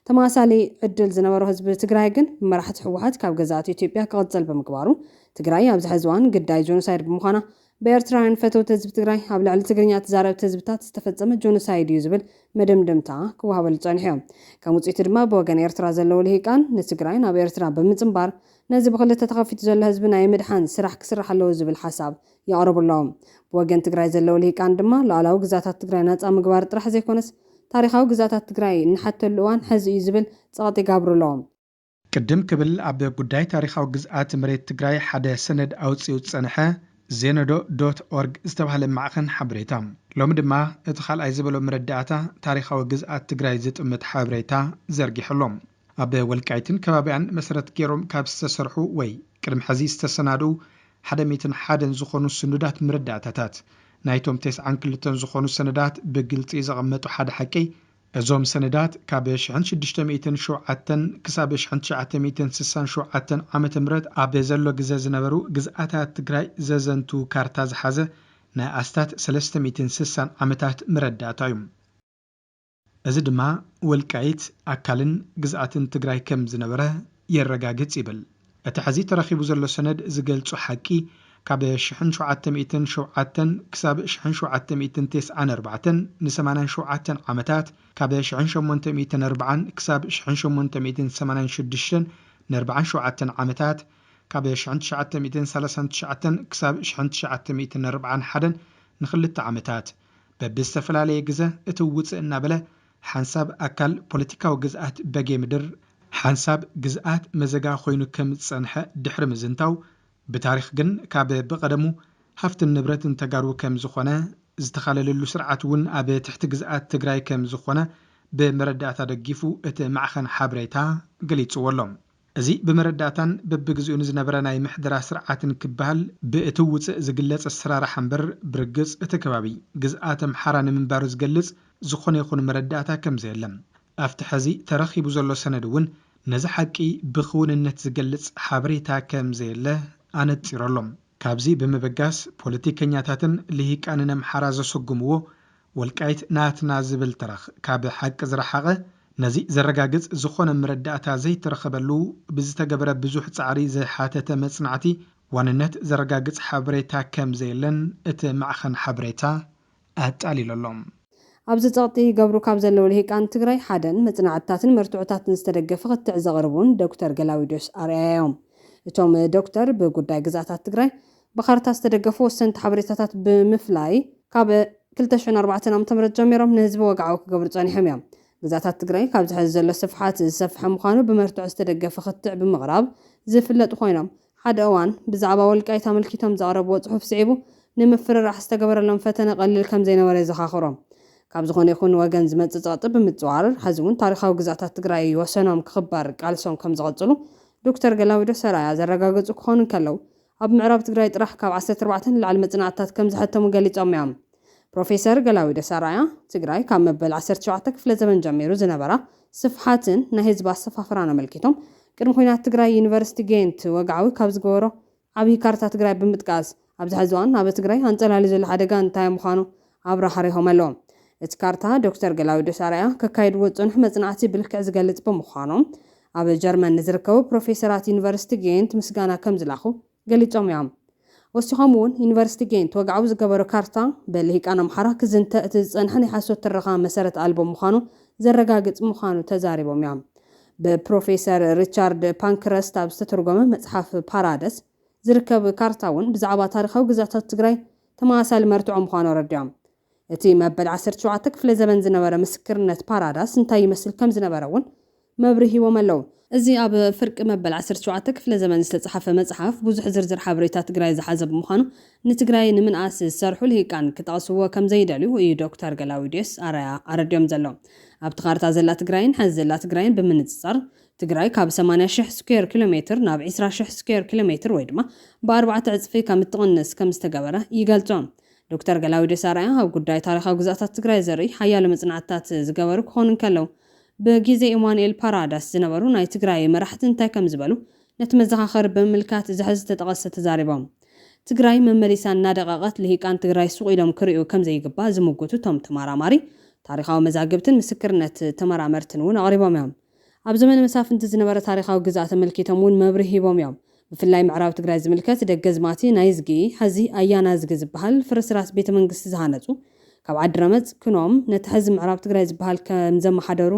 A: ተመሳሳሊ ዕድል ዝነበሮ ህዝቢ ትግራይ ግን መራሕቲ ህወሓት ካብ ገዛት ኢትዮጵያ ክቕፅል ብምግባሩ ትግራይ ኣብዚ ሕዚ እዋን ግዳይ ጆኖሳይድ ብምዃና ብኤርትራውያን ፈተውቲ ህዝቢ ትግራይ ኣብ ልዕሊ ትግርኛ ተዛረብቲ ህዝብታት ዝተፈጸመ ጆኖሳይድ እዩ ዝብል መደምደምታ ክወሃበሉ ጸኒሖም። ከም ውፅኢቱ ድማ ብወገን ኤርትራ ዘለዉ ልሂቃን ንትግራይ ናብ ኤርትራ ብምጽምባር ነዚ ብክልተ ተኸፊቱ ዘሎ ህዝቢ ናይ ምድሓን ስራሕ ክስራሕ ኣለዎ ዝብል ሓሳብ የቕርቡ ኣለዎም። ብወገን ትግራይ ዘለዉ ልሂቃን ድማ ሉዓላዊ ግዛታት ትግራይ ናፃ ምግባር ጥራሕ ዘይኮነስ ታሪኻዊ ግዛታት ትግራይ ንሓተሉ እዋን ሕዚ እዩ ዝብል ፀቕጢ ይጋብሩሎም
G: ቅድም ክብል ኣብ ጉዳይ ታሪኻዊ ግዝኣት መሬት ትግራይ ሓደ ሰነድ ኣውፅኡ ፀንሐ ዜነዶ.ኦርግ ዝተባሃለ ማዕኸን ሓበሬታ ሎሚ ድማ እቲ ካልኣይ ዝበሎ መረዳእታ ታሪኻዊ ግዝኣት ትግራይ ዝጥምት ሓበሬታ ዘርጊሕሎም ኣብ ወልቃይትን ከባቢያን መሰረት ገይሮም ካብ ዝተሰርሑ ወይ ቅድሚ ሕዚ ዝተሰናዱ 101 ዝኾኑ ስኑዳት መረዳእታታት ናይቶም 92 ዝኾኑ ሰነዳት ብግልፂ ዘቐመጡ ሓደ ሓቂ እዞም ሰነዳት ካብ 1607 ክሳብ 1967 ዓመተ ምህረት ኣብ ዘሎ ግዜ ዝነበሩ ግዝኣታት ትግራይ ዘዘንቱ ካርታ ዝሓዘ ናይ ኣስታት 360 ዓመታት መረዳእታ እዩ እዚ ድማ ወልቃይት ኣካልን ግዝኣትን ትግራይ ከም ዝነበረ የረጋግጽ ይብል እቲ ሕዚ ተረኺቡ ዘሎ ሰነድ ዝገልጹ ሓቂ ካብ 1707 ክሳብ 1794 ን87 ዓመታት ካብ 1840 ክሳብ 1886 ን47 ዓመታት ካብ 1939 ክሳብ 1941 ንክልተ ዓመታት በብዝተፈላለየ ግዜ እቲ ውፅእ እናበለ ሓንሳብ ኣካል ፖለቲካዊ ግዝኣት በጌ ምድር ሓንሳብ ግዝኣት መዘጋ ኮይኑ ከም ዝጸንሐ ድሕሪ ምዝንታው ብታሪኽ ግን ካብ ብቐደሙ ሃፍትን ንብረትን ተጋሩ ከም ዝኾነ ዝተኻለለሉ ስርዓት እውን ኣብ ትሕቲ ግዝኣት ትግራይ ከም ዝኾነ ብመረዳእታ ደጊፉ እቲ ማዕኸን ሓበሬታ ገሊጹዎሎም እዚ ብመረዳእታን በብግዚኡ ዝነበረ ናይ ምሕደራ ስርዓትን ክበሃል ብእቲ ውፅእ ዝግለጽ ኣሰራርሓ እምበር ብርግጽ እቲ ከባቢ ግዝኣት ኣምሓራ ንምንባሩ ዝገልጽ ዝኾነ ይኹን መረዳእታ ከም ዘየለም ኣብቲ ሕዚ ተረኺቡ ዘሎ ሰነድ እውን ነዚ ሓቂ ብኽውንነት ዝገልጽ ሓበሬታ ከም ዘየለ ኣነፂረሎም ካብዚ ብምብጋስ ፖለቲከኛታትን ልሂቃንን ኣምሓራ ዘሰጉምዎ ወልቃይት ናትና ዝብል ተረኽ ካብ ሓቂ ዝረሓቐ ነዚ ዘረጋግጽ ዝኾነ መረዳእታ ዘይተረኸበሉ ብዝተገበረ ብዙሕ ጻዕሪ ዘሓተተ መጽናዕቲ ዋንነት ዘረጋግጽ ሓበሬታ ከም ዘየለን እቲ ማዕኸን ሓበሬታ ኣጣሊለሎም
A: ኣብዚ ፀቕጢ ገብሩ ካብ ዘለዉ ልሂቃን ትግራይ ሓደን መጽናዕትታትን መርትዑታትን ዝተደገፈ ክትዕ ዘቕርቡን ዶክተር ገላውዴዎስ ኣርኣያ እዮም እቶም ዶክተር ብጉዳይ ግዛታት ትግራይ ብካርታ ዝተደገፉ ወሰንቲ ሓበሬታታት ብምፍላይ ካብ 2004 ዓ.ም ጀሚሮም ንህዝቢ ወግዓዊ ክገብሩ ጸኒሖም እዮም ግዛታት ትግራይ ካብ ዝሕዚ ዘሎ ስፍሓት ዝሰፍሐ ምዃኑ ብመርትዑ ዝተደገፈ ክትዕ ብምቕራብ ዝፍለጡ ኮይኖም ሓደ እዋን ብዛዕባ ወልቃይት ኣመልኪቶም ዘቕረብዎ ጽሑፍ ስዒቡ ንምፍርራሕ ዝተገበረሎም ፈተነ ቀሊል ከም ዘይነበረ ይዘኻኽሮም ካብ ዝኾነ ይኹን ወገን ዝመጽእ ፀቕጢ ብምጽዋር ሕዚ እውን ታሪኻዊ ግዛታት ትግራይ ወሰኖም ክኽበር ቃልሶም ከም ዝቐጽሉ ዶክተር ገላውዴዎስ ኣርኣያ ዘረጋገጹ ክኾኑ ከለዉ ኣብ ምዕራብ ትግራይ ጥራሕ ካብ 14 ንላዕሊ መጽናዕትታት ከም ዝሕተሙ ገሊጾም እዮም ፕሮፌሰር ገላውዴዎስ ኣርኣያ ትግራይ ካብ መበል 17 ክፍለ ዘመን ጀሚሩ ዝነበራ ስፍሓትን ናይ ህዝቢ ኣሰፋፍራን ኣመልኪቶም ቅድሚ ኩናት ትግራይ ዩኒቨርሲቲ ጌንት ወግዓዊ ካብ ዝገበሮ ዓብዪ ካርታ ትግራይ ብምጥቃስ ኣብዚ ሕዚ እዋን ኣብ ትግራይ ኣንጸላሊ ዘሎ ሓደጋ እንታይ ምዃኑ ኣብራሃሪሆም ኣለዎም እቲ ካርታ ዶክተር ገላውዴዎስ ኣርኣያ ከካይድዎ ጽኑሕ መጽናዕቲ ብልክዕ ዝገልጽ ብምዃኖም ኣብ ጀርመን ዝርከቡ ፕሮፌሰራት ዩኒቨርሲቲ ጌንት ምስጋና ከም ዝላኹ ገሊጾም እዮም ወሲኾም እውን ዩኒቨርሲቲ ጌንት ወግዓዊ ዝገበሮ ካርታ በልሂቃን ኣምሓራ ክዝንተ እቲ ዝጸንሐ ናይ ሓሶት ትረኻ መሰረት ኣልቦ ምዃኑ ዘረጋግጽ ምዃኑ ተዛሪቦም እዮም ብፕሮፌሰር ሪቻርድ ፓንክረስት ኣብ ዝተተርጎመ መጽሓፍ ፓራደስ ዝርከብ ካርታ እውን ብዛዕባ ታሪኻዊ ግዛታት ትግራይ ተመሳሳሊ መርትዖ ምዃኑ ረዲዮም እቲ መበል 17 ክፍለ ዘመን ዝነበረ ምስክርነት ፓራዳስ እንታይ ይመስል ከም ዝነበረ እውን መብርሂቦም ኣለዉ እዚ ኣብ ፍርቂ መበል 17 ክፍለ ዘመን ዝተጻሕፈ መጽሓፍ ብዙሕ ዝርዝር ሓበሬታ ትግራይ ዝሓዘ ብምዃኑ ንትግራይ ንምንኣስ ዝሰርሑ ልሂቃን ክጠቕስዎ ከም ዘይደልዩ እዩ ዶክተር ገላውዴዎስ ኣርኣያ ኣረድዮም ዘሎ ኣብቲ ካርታ ዘላ ትግራይን ሕዚ ዘላ ትግራይን ብምንጽጻር ትግራይ ካብ 80,000 ስኩዌር ኪሎ ሜትር ናብ 20,000 ስኩዌር ኪሎ ሜትር ወይ ድማ ብ4 ዕጽፊ ከም እትቕንስ ከም ዝተገበረ ይገልጾም ዶክተር ገላውዴዎስ ኣርኣያ ኣብ ጉዳይ ታሪኻዊ ግዛታት ትግራይ ዘርኢ ሓያሎ መጽናዕትታት ዝገበሩ ክኾኑ ከለዉ ብጊዜ ኢማኑኤል ፓራዳስ ዝነበሩ ናይ ትግራይ መራሕቲ እንታይ ከም ዝበሉ ነቲ መዘኻኸሪ ብምልካት ዝሕዚ ተጠቐሰ ተዛሪቦም ትግራይ መመሊሳ እናደቐቐት ልሂቃን ትግራይ ሱቕ ኢሎም ክርእዩ ከም ዘይግባእ ዝምግቱ እቶም ተመራማሪ ታሪኻዊ መዛግብትን ምስክርነት ተመራመርትን እውን ኣቕሪቦም እዮም ኣብ ዘመነ መሳፍንቲ ዝነበረ ታሪኻዊ ግዛት ተመልኪቶም እውን መብርሂ ሂቦም እዮም ብፍላይ ምዕራብ ትግራይ ዝምልከት ደገዝማቲ ናይ ዝጊ ሕዚ ኣያና ዝጊ ዝበሃል ፍርስራስ ቤተ መንግስቲ ዝሃነጹ ካብ ዓድረመጽ ክኖም ነቲ ሕዚ ምዕራብ ትግራይ ዝበሃል ከም ዘመሓደሩ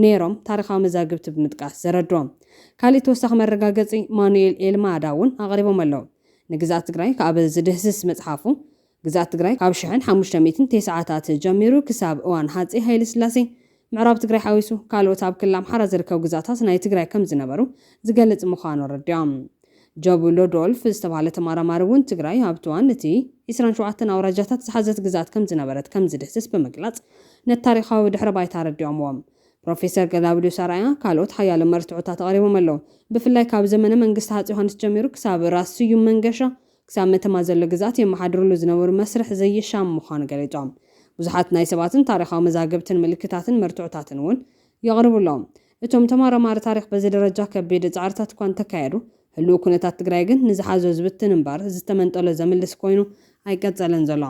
A: ነይሮም ታሪኻዊ መዛግብቲ ብምጥቃስ ዘረድዎም ካልእ ተወሳኺ መረጋገፂ ማኑኤል ኤልማዳ እውን ኣቕሪቦም ኣለዉ ንግዛት ትግራይ ካብ ዝድህስስ መጽሓፉ ግዛት ትግራይ ካብ 1590ታት ጀሚሩ ክሳብ እዋን ሃፀይ ሃይለ ስላሴ ምዕራብ ትግራይ ሓዊሱ ካልኦት ኣብ ክልል ኣምሓራ ዝርከቡ ግዛታት ናይ ትግራይ ከም ዝነበሩ ዝገልጽ ምዃኑ ረዲኦም። ጆብ ሎዶልፍ ዝተባሃለ ተመራማሪ እውን ትግራይ ኣብ እዋን እቲ 27 ኣውራጃታት ዝሓዘት ግዛት ከም ዝነበረት ከም ዝድህስስ ብምግላጽ ነቲ ታሪኻዊ ድሕረ ባይታ ረዲኦምዎም። ፕሮፌሰር ገላውዴዎስ ኣርኣያ ካልኦት ሓያሎ መርትዖታት ኣቕሪቦም ኣለዉ። ብፍላይ ካብ ዘመነ መንግስቲ ሃፀይ ዮሃንስ ጀሚሩ ክሳብ ራስ ስዩም መንገሻ ክሳብ መተማ ዘሎ ግዛት የመሓድርሉ ዝነበሩ መስርሕ ዘየሻም ምዃኑ ገሊፆም። ብዙሓት ናይ ሰባትን ታሪኻዊ መዛግብትን ምልክታትን መርትዖታትን እውን የቕርብሎም። እቶም ተመራማሪ ታሪክ በዚ ደረጃ ከቢድ ጻዕርታት እኳ እንተካየዱ ህልው ኩነታት ትግራይ ግን ንዝሓዞ ዝብትን እምበር ዝተመንጠሎ ዘምልስ ኮይኑ ኣይቀጸለን ዘሎ።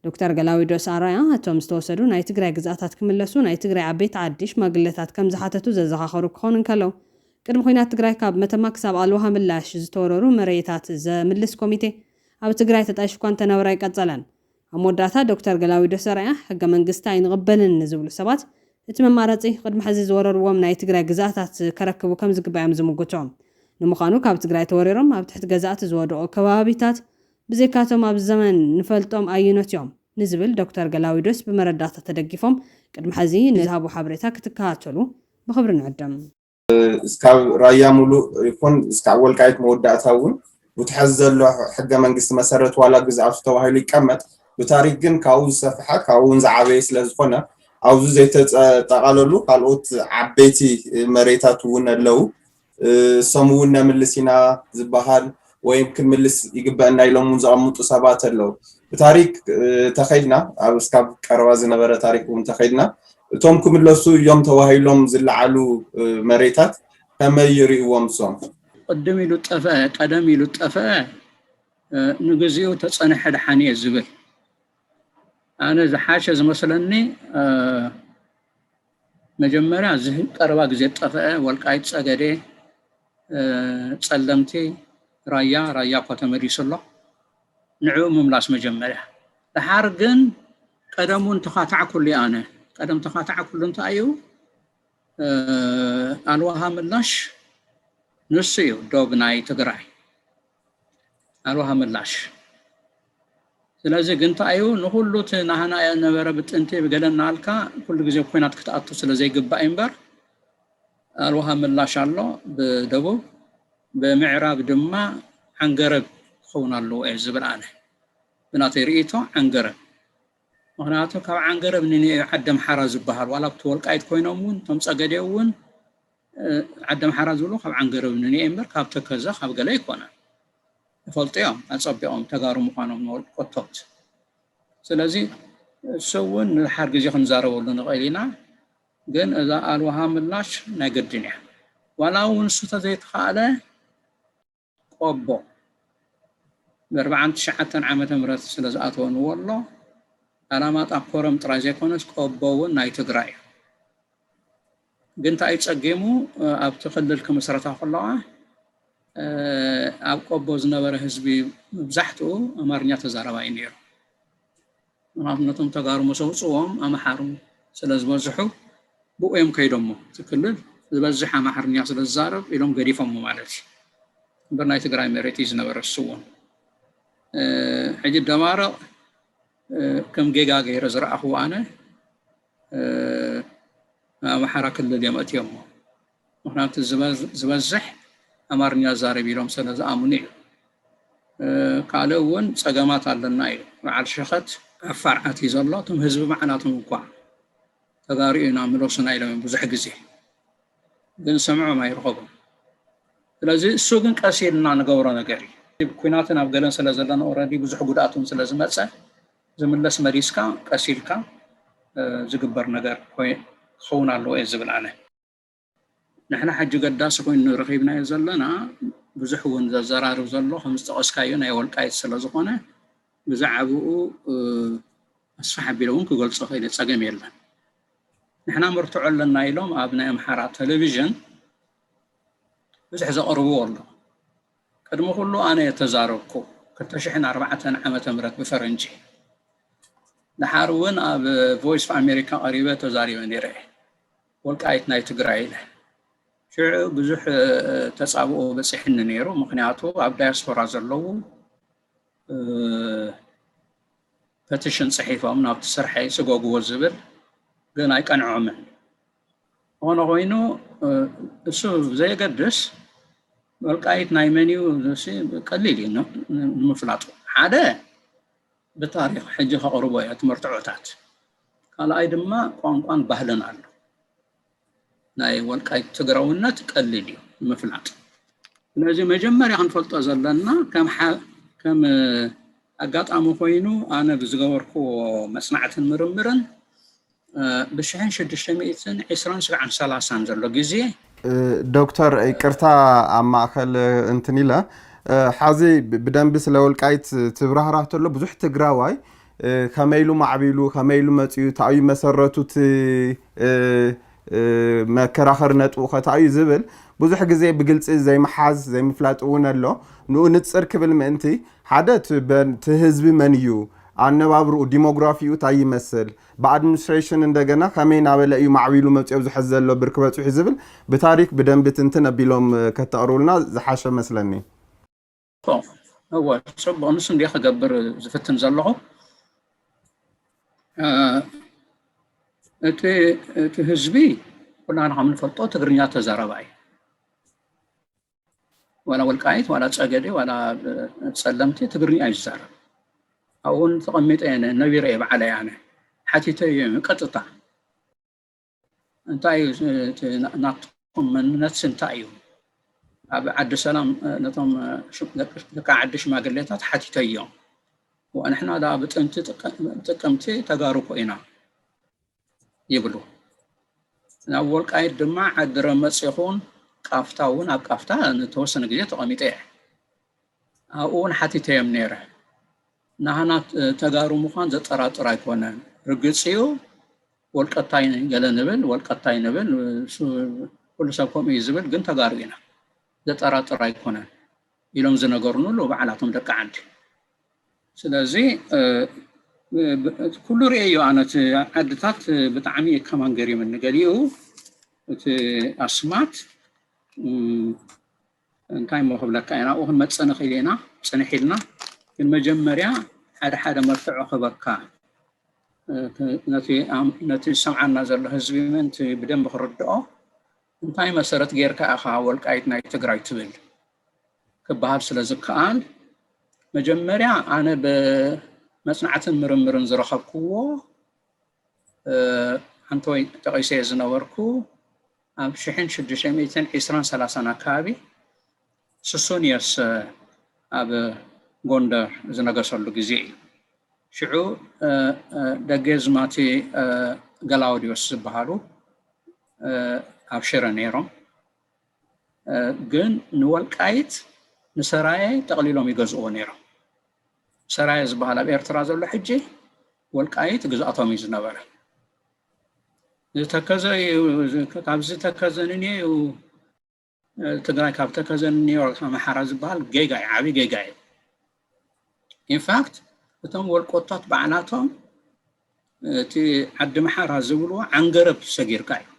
A: ዶክተር ገላውዴዎስ ኣርኣያ እቶም ዝተወሰዱ ናይ ትግራይ ግዛታት ክምለሱ ናይ ትግራይ ዓበይቲ ዓዲ ሽማግለታት ከም ዝሓተቱ ዘዘኻኸሩ ክኾኑ እንከለዉ ቅድሚ ኩናት ትግራይ ካብ መተማ ክሳብ ኣልዋሃ ምላሽ ዝተወረሩ መሬታት ዘምልስ ኮሚቴ ኣብ ትግራይ ተጣይሹ እኳ እንተነበረ ኣይቀጸለን። ኣብ መወዳእታ ዶክተር ገላውዴዎስ ኣርኣያ ሕገ መንግስቲ ኣይንቕበልን ዝብሉ ሰባት እቲ መማረፂ ቅድሚ ሕዚ ዝወረርዎም ናይ ትግራይ ግዛታት ከረክቡ ከም ዝግባዮም ዝምግቶም። ንምዃኑ ካብ ትግራይ ተወሪሮም ኣብ ትሕቲ ገዛእቲ ዝወደቑ ከባቢታት ብዘይካቶም ኣብ ዘመን ንፈልጦም ኣይኖት እዮም ንዝብል ዶክተር ገላውዴዎስ ብመረዳእታ ተደጊፎም ቅድሚ ሕዚ ንዝሃቡ ሓበሬታ ክትከታተሉ ብክብሪ ንዕድም።
H: እስካብ ራያ ሙሉእ ይኹን እስካብ ወልቃይት መወዳእታ እውን ብትሕዚ ዘሎ ሕገ መንግስቲ መሰረት ዋላ ግዝኣቱ ተባሂሉ ይቀመጥ ብታሪክ ግን ካብኡ ዝሰፍሐ ካብኡ ዝዓበየ ስለ ዝኾነ ኣብዚ ዘይተጠቓለሉ ካልኦት ዓበይቲ መሬታት እውን ኣለው። ሰሙ እውን ነምልስ ኢና ዝበሃል ወይ ክንምልስ ይግበአና ኢሎም ዘቐምጡ ሰባት ኣለው። ብታሪክ ተኸይድና ኣብ እስካብ ቀረባ ዝነበረ ታሪክ እውን ተኸይድና እቶም ክምለሱ እዮም ተባሂሎም ዝለዓሉ መሬታት ከመይ ይርእዎም ሶም?
B: ቀደም ኢሉ ጠፍአ ንግዚኡ ተጸንሐ ድሓን እየ ዝብል ኣነ ዝሓሸ ዝመስለኒ መጀመርያ ቀረባ ግዜ ጠፍአ ወልቃይት ጸገዴ ጸለምቲ ራያ እኳ ተመሊሱ ኣሎ ንዕኡ ምምላስ መጀመርያ ድሓር ግን ቀደሙን ተኻታዕኩሉ ኣነ ቀደም ተኻታዕኩሉ እንታይ እዩ ኣልዋሃ ምላሽ ንሱ እዩ ዶብ ናይ ትግራይ ኣልዋሃ ምላሽ ስለዚ ግን እንታይ እዩ ንኹሉ እቲ ናህና ነበረ ብጥንቲ ብገለና ኣልካ ኩሉ ግዜ ኩናት ክትኣቱ ስለዘይግባእ እምበር ኣልዋሃ ምላሽ ኣሎ ብደቡብ ብምዕራብ ድማ ዓንገረብ ክኸውን ኣለዎ እየ ዝብል ኣነ ብናተይ ርእይቶ ዓንገረብ ምክንያቱ ካብ ዓንገረብ ንኒአ ዓዲ ኣምሓራ ዝበሃል ዋላ ኣብቲ ወልቃይት ኮይኖም እውን እቶም ጸገዴ እውን ዓዲ ኣምሓራ ዝብሉ ካብ ዓንገረብ ንኒአ እምበር ካብ ተከዘ ካብ ገለ ኣይኮነን ይፈልጡ እዮም ኣጸቢቖም ተጋሩ ምዃኖም ቆቶት ስለዚ እሱ እውን ንድሓር ግዜ ክንዛረበሉ ንኽእል ኢና ግን እዛ ኣልዋሃ ምላሽ ናይ ገድን እያ ዋላ እውን እሱ ተዘይተኻእለ ቆቦ ብ49 ዓመተ ምህረት ስለ ዝኣተወንዎ ኣሎ ኣላማጣ ኮረም ጥራይ ዘይኮነስ ቆቦ እውን ናይ ትግራይ እዩ ግን እንታይ ጸጊሙ ኣብቲ ክልል ክምስረታ ከለዋ ኣብ ቆቦ ዝነበረ ህዝቢ መብዛሕትኡ ኣማርኛ ተዛረባይ ነይሩ ምክንያቱ ነቶም ተጋሩ መሰውፅዎም ኣምሓሩ ስለ ዝበዝሑ ብኡ እዮም ከይዶሞ እቲ ክልል ዝበዝሕ ኣምሓርኛ ስለ ዝዛረብ ኢሎም ገዲፎሞ ማለት እዩ እምበር ናይ ትግራይ መሬት እዩ ዝነበረ እሱ እውን ሕጂ ደማረቕ ከም ጌጋ ገይረ ዝረኣኽዎ ኣነ ኣምሓራ ክልል እዮም ኣትዮሞ ምክንያቱ ዝበዝሕ ኣማርኛ ዛረብ ኢሎም ስለ ዝኣምኑ እዩ ካልእ እውን ፀገማት ኣለና እዩ በዓል ሸኸት ዓፋር ኣትዩ ዘሎ እቶም ህዝቢ ማዕናቶም እኳ ተጋሩ ኢና ምለሱና ኢሎም ብዙሕ ግዜ ግን ሰምዖም ኣይረኸቡን ስለዚ እሱ ግን ቀሲልና ንገብሮ ነገር እዩ ኩናትን ኣብ ገለን ስለ ዘለና ኦልሬዲ ብዙሕ ጉድኣቱን ስለ ዝመፀ ዝምለስ መሪስካ ቀሲልካ ዝግበር ነገር ክኸውን ኣለዎ እየ ዝብል ኣነ ንሕና ሕጂ ገዳሲ ኮይኑ ንረኺብናዮ ዘለና ብዙሕ እውን ዘዘራርብ ዘሎ ከም ዝጠቐስካዮ ናይ ወልቃይት ስለ ዝኾነ ብዛዕባኡ ኣስፋሕ ኣቢለ እውን ክገልፆ ኽእል ፀገም የለን ንሕና መርትዖ ኣለና ኢሎም ኣብ ናይ ኣምሓራ ቴሌቭዥን ብዙሕ ዘቕርብዎ ኣሎ ቅድሚ ኩሉ ኣነ የተዛረብኩ 2004 ዓመተ ምህረት ብፈረንጂ ድሓር እውን ኣብ ቮይስ ኦፍ ኣሜሪካ ቀሪበ ተዛሪበ ነይረ ወልቃይት ናይ ትግራይ ኢለ ሽዑ ብዙሕ ተጻብኦ በፂሕኒ ነይሩ ምክንያቱ ኣብ ዳያስፖራ ዘለዉ ፔቲሽን ፅሒፎም ናብቲ ስርሐይ ስገግዎ ዝብል ግን ኣይቀንዖምን هنا غوينو السو زي قدس والقايت نايمنيو زي قليل مفلاطو حدا بتاريخ حجه أوروبا تمرتعوتات قال أيدما قان بهلنا له ناي والقايت تقراونات قليل مفلاط لازم مجمري غنفلط زلنا كم أقاطعمو خوينو أنا بزغوركو مسمعة مرمرن بشحن 620 زلو ጊዜ
H: دكتور ይቅርታ አማከል እንትን ኢለ ሓዚ ብደንብ ስለ ወልቃይት ትብራህራህ ተሎ ብዙሕ ትግራዋይ ከመይሉ ማዕቢሉ ከመይሉ መጽዩ ታዩ መሰረቱት መከራኸር ነጡ ኸታዩ ዝብል ብዙሕ ግዜ ብግልጽ ዘይመሓዝ ዘይምፍላጥ እውን ኣሎ ንኡ ንጽር ክብል ምእንቲ ሓደት ህዝቢ መን እዩ አነባብሩ ዲሞግራፊዩ ታይ ይመስል በአድሚኒስትሬሽን እንደገና ከመይና በለዩ ማዕቢሉ መጽዩ ዝሐዘሎ ብርክበጽ ይዝብል በታሪክ በደንብ እንትን አቢሎም ከተቀሩልና ዝሐሸ መስለኒ
B: هو صب انس እንደ خገብር ዝፍትን ዘለኹ እቲ ህዝቢ ኩናና ከምንፈልጦ ትግርኛ ተዛረባይ ولا ወልቃይት ولا ጸገዴ ولا ጸለምቲ ትግርኛ ይዛረብ አሁን ተቀምጠ ያነ ነቢረ ይባዓለ ያነ حتى ቀጥታ እንታይ ናትኩም መንነት ስንታዩ ኣብ ዓዲ ሰላም ነቶም ለካ ዓዲ ሽማግሌታት ሓቲተዮም ወንሕና ዳ ብጥንቲ ጥቅምቲ ተጋሩ ኮይና ይብሉ ናብ ወልቃይት ድማ ዓድረ መጽኹን ቃፍታውን ኣብ ቃፍታ ተወሰነ ግዜ ተቀሚጠ አሁን ሓቲተዮም ነይረ ናህና ተጋሩ ምዃን ዘጠራጥር ኣይኮነን ርግጽዩ ወልቀታይ ገለ ንብል ወልቀታይ ንብል ኩሉ ሰብ ከምኡ ይዝብል ግን ተጋሩ ኢና ዘጠራጥር ኣይኮነን ኢሎም ዝነገሩን ሁሉ በዓላቶም ደቂ ዓዲ ስለዚ ኩሉ ርእዩ ኣነት ዓድታት ብጣዕሚ ከማንገር የምንገሊኡ እቲ ኣስማት እንታይ መኽብለካ ኢና ወኽን መጸንኽ ኢልና ጽንሕ ኢልና ግን መጀመርያ ሓደ መርትዖ ኸበካ ነቲ ሰምዓና ዘሎ ህዝቢ ምንቲ ብደንብ ክርድኦ እንታይ መሰረት ጌርካ ኣኻ ወልቃይት ናይ ትግራይ ትብል ክበሃል ስለ ዝከኣል መጀመርያ ኣነ ብመጽናዕትን ምርምርን ዝረኸብክዎ ኣንተወይ ተቐይሰ ዝነበርኩ ኣብ 1623 ኣካባቢ ሱሶንየስ ኣብ ጎንደር ዝነገሰሉ ጊዜ ሽዑ ደገዝማቲ ገላውዲዮስ ዝበሃሉ ኣብ ሽረ ነይሮም ግን ንወልቃይት ንሰራየ ጠቕሊሎም ይገዝእዎ ነይሮም ሰራየ ዝበሃል ኣብ ኤርትራ ዘሎ ሕጂ ወልቃይት ግዝኣቶም እዩ ዝነበረ ካብዚ ተከዘንኒ ትግራይ ካብ ተከዘንኒ ኣምሓራ ዝበሃል ጌጋይ ዓብዪ ጌጋይ in fact እቶም ወልቆታት በዓላቶም እቲ ዓዲ መሓራ ዝብልዎ ዓንገረብ ሰጊርካ እዩ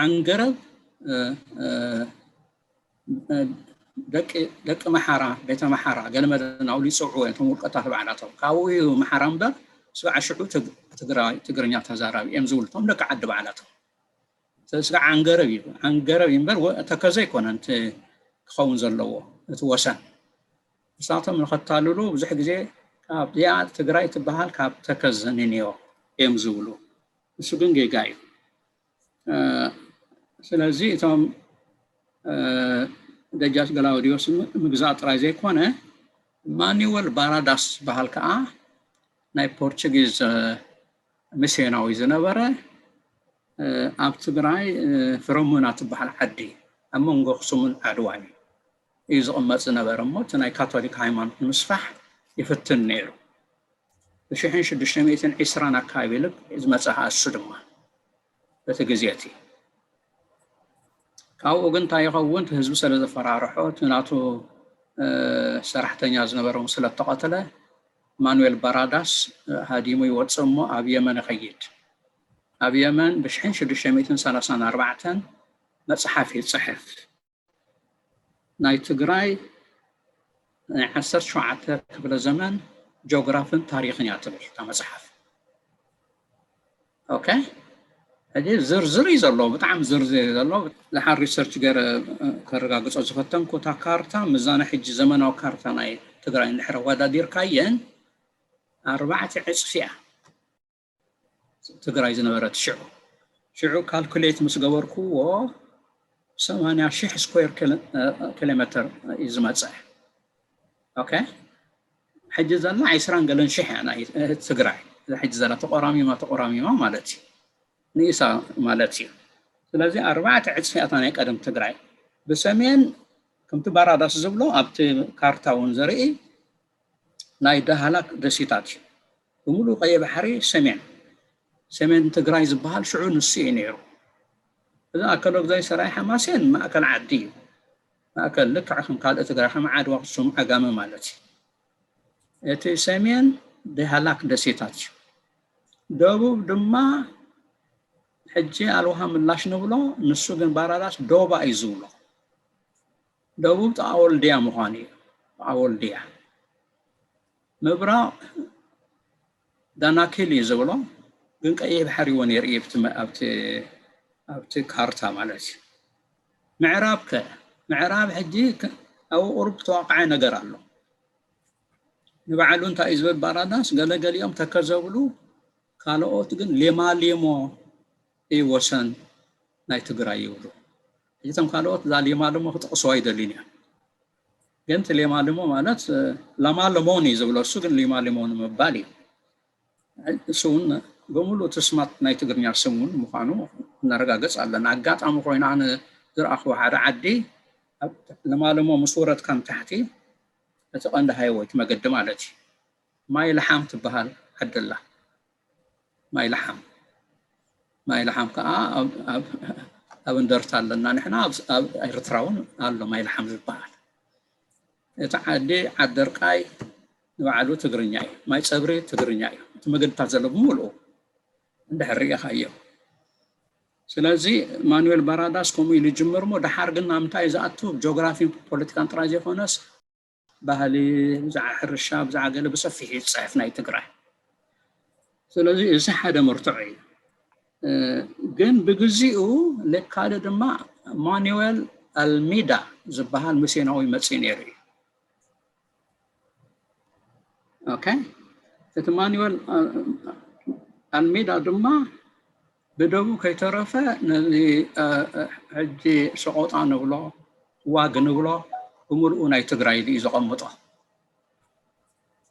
B: ዓንገረብ ደቂ መሓራ ቤተ መሓራ ገለ መደናው ሊጽዕዎ እቶም ወልቆታት በዓላቶም ካብኡ መሓራ እምበር ስብዓ ሽዑ ትግርኛ ተዛራቢ እዮም ዝብልቶም ደቂ ዓዲ በዓላቶም ስለዚ ዓንገረብ እምበር ተከዘ ኣይኮነን ክኸውን ዘለዎ እቲ ወሰን ንሳቶም ንኸታልሉ ብዙሕ ግዜ ካብ ያ ትግራይ ትበሃል ካብ ተከዘንኒዮ እዮም ዝብሉ እሱ ግን ጌጋ እዩ ስለዚ እቶም ደጃች ገላውዲዮስ ምግዛእ ጥራይ ዘይኮነ ማኑዌል ባራዳስ ዝበሃል ከዓ ናይ ፖርቹጊዝ ሚስዮናዊ ዝነበረ ኣብ ትግራይ ፍረሙና ትበሃል ዓዲ ኣብ መንጎ ኣኽሱምን ዓድዋን እዩ ዝቕመጥ ዝነበረ እሞ እቲ ናይ ካቶሊክ ሃይማኖት ንምስፋሕ ይፍትን ነይሩ ብ1620 ኣካባቢ ልክ ዝመፅእ እሱ ድማ በቲ ግዜ እቲ ካብኡ ግን እንታይ ይኸውን እቲ ህዝቢ ስለ ዘፈራርሖ እቲ ናቱ ሰራሕተኛ ዝነበረው ስለ ተቐተለ ማኑዌል ባራዳስ ሃዲሙ ይወፅእ እሞ ኣብ የመን ይኸይድ ኣብ የመን ብ1634 መፅሓፍ ይፅሕፍ ናይ ትግራይ ናይ 17 ክፍለ ዘመን ጂኦግራፊን ታሪኽን እያ ትብል እታ መፅሓፍ ኦኬ هذه زرزر يزلوا بتعم زرزر يزلوا لحال ريسيرش غير كرغاغصو زفتنكو تا كارتا مزانه حج زمناو كارتا ناي تግራይ نحر ودادير كاين 4 عصفيا تግራይ زنبرت شعو كالكوليت مسغوركو 80,000 سكوير كيلومتر يزمصح اوكي حج زلنا 20 قلن شح انا تግራይ حج زلا تقرامي ما مالتي نيسا مالتي ስለዚህ 4 عصفيات انا قدم تግራይ بسمين كمت باراዳስ زبلو ابت كارتاون زرئي ناي دهلاك دسيتات بملو قي بحري سمين تግራይ زبحال شعو نسي نيرو اذا اكلوا زي سراي حماسين ما اكل عدي ما اكل لك عشان قال تግራይ ما عاد وقسم اقامه مالتي اتي سمين دهلاك دسيتات دبوب دما حجي الوها ملاش نبلو نسو ግን ባራዳስ ዶባ ይዙሎ ደቡብ አወልዲያ መሆኒ አወልዲያ ምብራቅ ዳናኬል ይዘብሎ ግን ቀይ ባህሪ ወኔር ኣብቲ ካርታ ማለት ምዕራብ ሕጂ او اوروب ተዋقع ነገር አለ ንባዕሉ እንታይ ይዝብል ባራዳስ ገለገሊኦም ተከዘብሉ ካልኦት ግን ሌማሌሞ ወሰን ናይ ትግራይ ይብሉ እዚም ካልኦት ዛሊማለሞ ተጠቅሶ አይደልኝ ግን ሌማለሞ ማለት ለማለሞን ይዝብሉ እሱ ግን ሌማለሞን መባል እሱን በሙሉ ተስማት ናይ ትግርኛ ስሙን ምዃኑ እናረጋገጽ አለና አጋጣሚ ኮይና አነ ዝራእኹ ሓደ ዓዲ ለማለሞ መስወረት ከም ታሕቲ እተቀንደ ሃይወት መገድ ማለት ማይ ለሓም ትበሃል ዓደላ ማይ لحم كا اب ندرت لنا نحنا اب ايرتراون الله ما يلحم زبال يتعدي عدرقاي نبعلو تግርኛይ ማይ ጸብሪ ትግርኛይ ተመገድታት ዘሎ ሙሉ እንደሕርያ ካየው ስለዚህ ማኑኤል ባራዳስ ኮሙ ይልጅምርሞ ደሓርግና ምታይ ዘአቱ ጂኦግራፊ ፖለቲካን ጥራጅ የሆነስ ባህሊ ብዛዕ ሕርሻ ብዛዕ ገለ በሰፊሕ ይጽሕፍ ናይ ትግራይ ስለዚህ እዚ ሓደ ምርቱዕ እዩ ግን በግዚኡ ለካለ ድማ ማኑኤል አልሜዳ ዝበሃል መሴናዊ መጽኔሪ ኦኬ እቲ ማኑኤል አልሜዳ ድማ በደቡ ከይተረፈ ነዚ ሕጂ ሰቆጣ ንብሎ ዋግ ንብሎ ብሙሉኡ ናይ ትግራይ ዝቐምጦ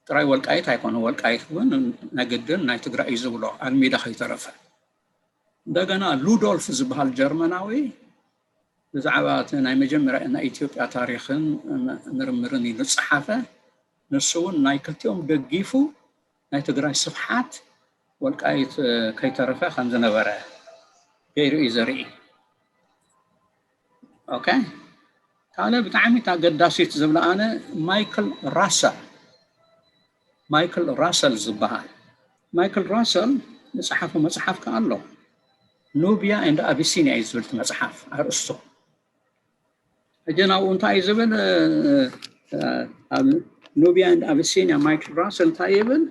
B: ጥራይ ወልቃይት ኣይኮነ ወልቃይት ግን ነገድን ናይ ትግራይ ዝብሎ አልሜዳ ከይተረፈ እንደገና ሉዶልፍ ዝበሃል ጀርመናዊ ብዛዕባ ናይ መጀመርያ ናይ ኢትዮጵያ ታሪኽን ምርምርን ይጽሓፈ ንሱውን ናይ ክልቲኦም ደጊፉ ናይ ትግራይ ስፍሓት ወልቃይት ከይተረፈ ከም ዝነበረ ገይሩ ዘርኢ ኦኬ ካለ ብጣዕሚ ታገዳሲት ዝብላ ኣነ ማይክል ራሰል ዝበሃል ማይክል ራሰል ዝጽሓፈ መጽሓፍ ከኣሎ ኑቢያ and Abyssinia ይዝብል መጽሓፍ አርእስቶ እጀናው እንታይ ይዝብል ኑቢያ and Abyssinia ማይክል ራሰል ታይብል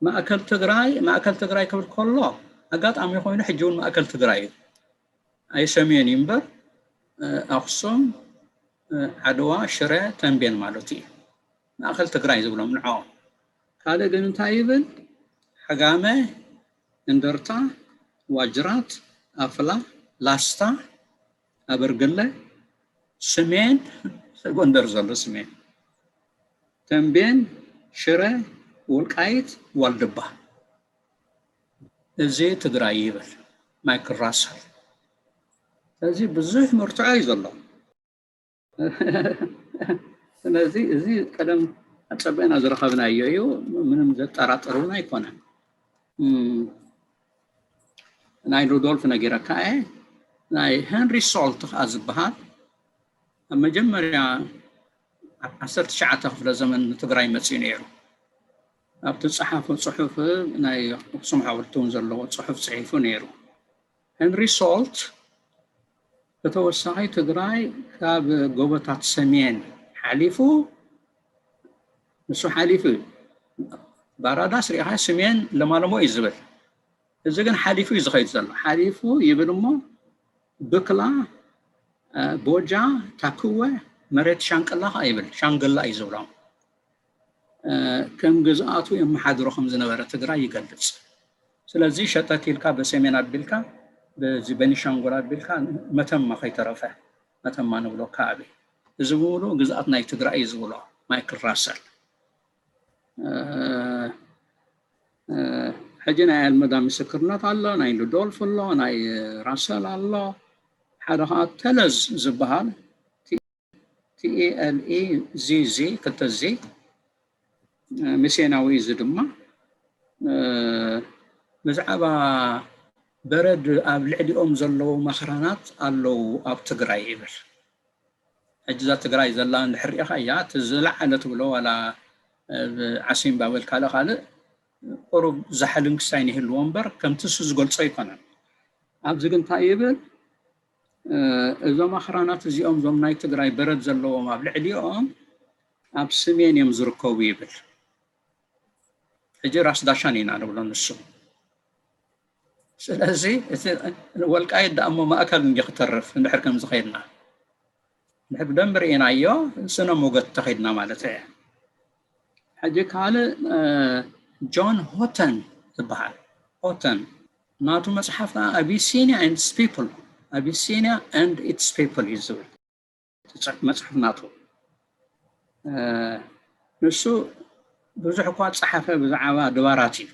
B: ማእከል ትግራይ ክብል ከሎ አጋጣሚ ኮይኑ ሕጂውን ማእከል ትግራይ አይ ሰሜን ይምበር አክሱም ዓድዋ ሽረ ተንቤን ማለት እዩ ማእከል ትግራይ ዝብሎም ንዖ ካለ ግን እንታይ ይብል ሕጋመ እንደርታ ዋጅራት አፍላ ላስታ አበርገለ ሰሜን ጎንደር ዘሎ ሰሜን ተንቤን ሽረ ወልቃይት ዋልድባ እዚ ትግራይ ይብል ማይክል ራሰል እዚ ብዙሕ ምርጫ ይዘሎ ስለዚህ እዚ ቀደም አጸበና ዝረኸብናዮ እዩ ምንም ዘጠራጥሩና አይኮነን ናይ ሩዶልፍ ነገረካ ናይ ሄንሪ ሶልት ዝብሃል መጀመርያ 19 ክፍለ ዘመን ትግራይ መጽእ ነይሩ ኣብቲ ጸሓፈ ጽሑፍ ናይ ኣክሱም ሓወልቲውን ዘለዎ ጽሑፍ ጽሒፉ ነይሩ ሄንሪ ሶልት ከተወሳኺ ትግራይ ካብ ጎቦታት ሰሜን ሓሊፉ ንሱ ሓሊፉ ባራዳስ ሪኢኻ ሰሜን ለማለሞ እዩ ዝብል እዚ ግን ሓሊፉ እዩ ዝኸይድ ዘሎ ሓሊፉ ይብል እሞ ብክላ ቦጃ ታክወ መሬት ሻንቅላ ይብል ሻንግላ እዩ ዝብሎም ከም ግዝኣቱ የመሓድሮ ከም ዝነበረ ትግራይ ይገልጽ ስለዚህ ሸተቲልካ በሰሜን አቢልካ በዚ በኒሻንጉል አቢልካ መተማ ከይተረፈ መተማ ንብሎ ካዕቢ እዚ ብሙሉ ግዝኣት ናይ ትግራይ ዝብሎ ማይክል ራሰል ሕጂ ናይ አልመዳ ምስክርነት ኣሎ ናይ ሉዶልፍ ኣሎ ናይ ራሰል ኣሎ ሓደ ከዓ ተለዝ ዝበሃል TALEZZ ከተዚ ሚስዮናዊ እዚ ድማ ብዛዕባ በረድ ኣብ ልዕሊኦም ዘለዉ መኽራናት ኣለዉ ኣብ ትግራይ ይብል ሕጂ ዛ ትግራይ ዘላ ንሕሪእኻ እያ ትዝለዓለ ትብሎ ዋላ ዓሲም ባብል ካልእ ቁሩብ ዛሕልን ክሳይን ይህልዎ እምበር ከምቲ እሱ ዝገልጾ ይኮነን ኣብዚ ግን እንታይ ይብል እዞም ኣኽራናት እዚኦም ዞም ናይ ትግራይ በረድ ዘለዎም ኣብ ልዕሊኦም ኣብ ሰሜን እዮም ዝርከቡ ይብል ሕጂ ራስ ዳሻን ኢና ንብሎ ንሱ ስለዚ ወልቃይት ደሞ ማእከል እንዲ ክትተርፍ እንድሕር ከም ዝኸይድና ንሕብ ደንብ ርኢናዮ ስነ ሞገት ተኸይድና ማለት እየ ሕጂ ካልእ ጆን ሆተን ዝበሃል ሆተን ናቱ መፅሓፍ Abyssinia and its people Abyssinia and its people ይዝብል መፅሓፍ ናቱ ንሱ ብዙሕ እኳ ፀሓፈ ብዛዕባ ኣድባራት እዩ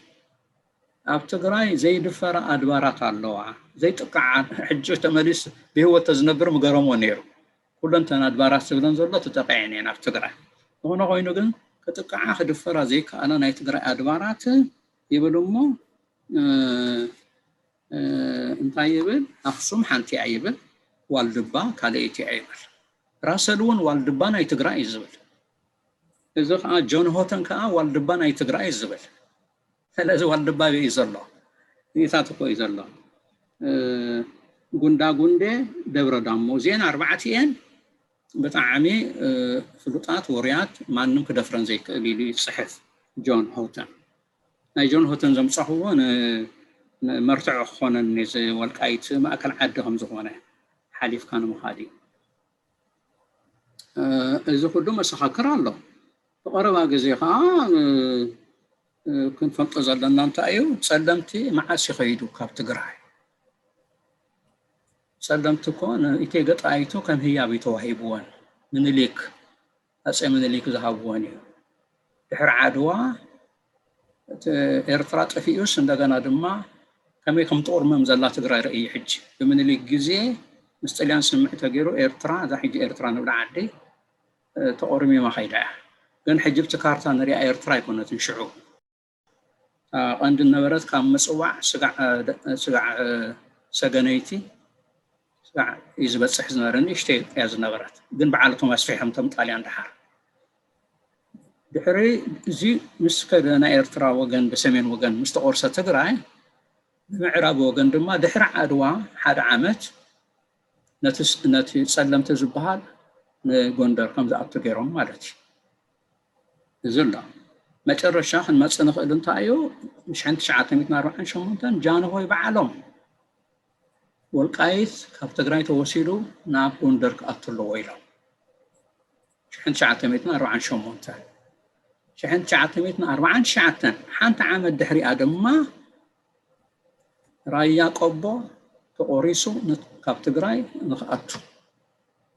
B: ኣብ ትግራይ ዘይድፈራ ኣድባራት ኣለዋ ዘይጥቃዓ ሕጂ ተመሊስ ብህይወት ዝነብር ምገረሞ ነይሩ ኩለንተን ኣድባራት ዝብለን ዘሎ ተጠቂዐን እየን ኣብ ትግራይ ዝኾነ ኮይኑ ግን ክጥቃዓ ክድፈራ ዘይከኣላ ናይ ትግራይ ኣድባራት ይብል እሞ እንታይ ይብል ኣክሱም ሓንቲ እያ ይብል ዋልድባ ካልአይቲ እያ ይብል ራሰል እውን ዋልድባ ናይ ትግራይ እዩ ዝብል እዚ ከዓ ጆን ሆተን ከዓ ዋልድባ ናይ ትግራይ እዩ ዝብል ስለዚ ዋልድባ እዩ ዘሎ ይታት እኮ እዩ ዘሎ ጉንዳ ጉንዴ ደብረ ዳሞ ዜና ኣርባዕተ እየን ብጣዕሚ ፍሉጣት ወርያት ማንም ክደፍረን ዘይክእል ኢሉ ይፅሕፍ ጆን ሆተን ናይ ጆን ሆተን ዘምፅሕዎ መርትዖ ክኾነን እዚ ወልቃይት ማእከል ዓዲ ከም ዝኾነ ሓሊፍካ ንምኻድ እዩ እዚ ኩሉ መሰኻክር ኣሎ ብቐረባ ግዜ ከዓ ክንፈልጦ ዘለና እንታይ እዩ ፀለምቲ መዓስ ይኸይዱ ካብ ትግራይ ፀለምቲ እኮ ኢቴጌ ጣይቱ ከም ህያብ ተዋሂብዎን ምኒልክ ሃፀይ ምኒልክ ዝሃብዎን እዩ ድሕሪ ዓድዋ ኤርትራ ጠፊኡስ እንደገና ድማ ከመይ ከም ጦርመም ዘላ ትግራይ ርእይ ሕጂ ብምኒልክ ግዜ ምስ ጣልያን ስምዕ ተገይሩ ኤርትራ እዛ ሕጂ ኤርትራ ንብላ ዓዲ ተቆርሚማ ኸይዳ እያ ግን ሕጂ ብቲ ካርታ ንሪኣ ኤርትራ ኣይኮነትን ሽዑ ቀንዲ ነበረት ካብ ምፅዋዕ ስጋዕ ሰገነይቲ ስጋዕ እዩ ዝበፅሕ ዝነበረ ንእሽተይ እያ ዝነበረት ግን በዓልቶም ኣስፊሖም ቶም ጣልያን ድሓር ድሕሪ እዚ ምስ ከደ ናይ ኤርትራ ወገን ብሰሜን ወገን ምስ ተቆርሰ ትግራይ ብምዕራብ ወገን ድማ ድሕሪ ዓድዋ ሓደ ዓመት ነቲ ፀለምቲ ዝበሃል ንጎንደር ከም ዝኣቱ ገይሮም ማለት እዩ እዚ ኣሎ መጨረሻ ክንመፅእ ንኽእል እንታይ እዩ 1948 ጃንሆይ በዓሎም ወልቃይት ካብ ትግራይ ተወሲዱ ናብ ጎንደር ክኣቱ ኣለዎ ኢሎም 1948 1949 ሓንቲ ዓመት ድሕሪኣ ድማ ራያ ቆቦ ተቆሪሱ ካብ ትግራይ ንኽኣቱ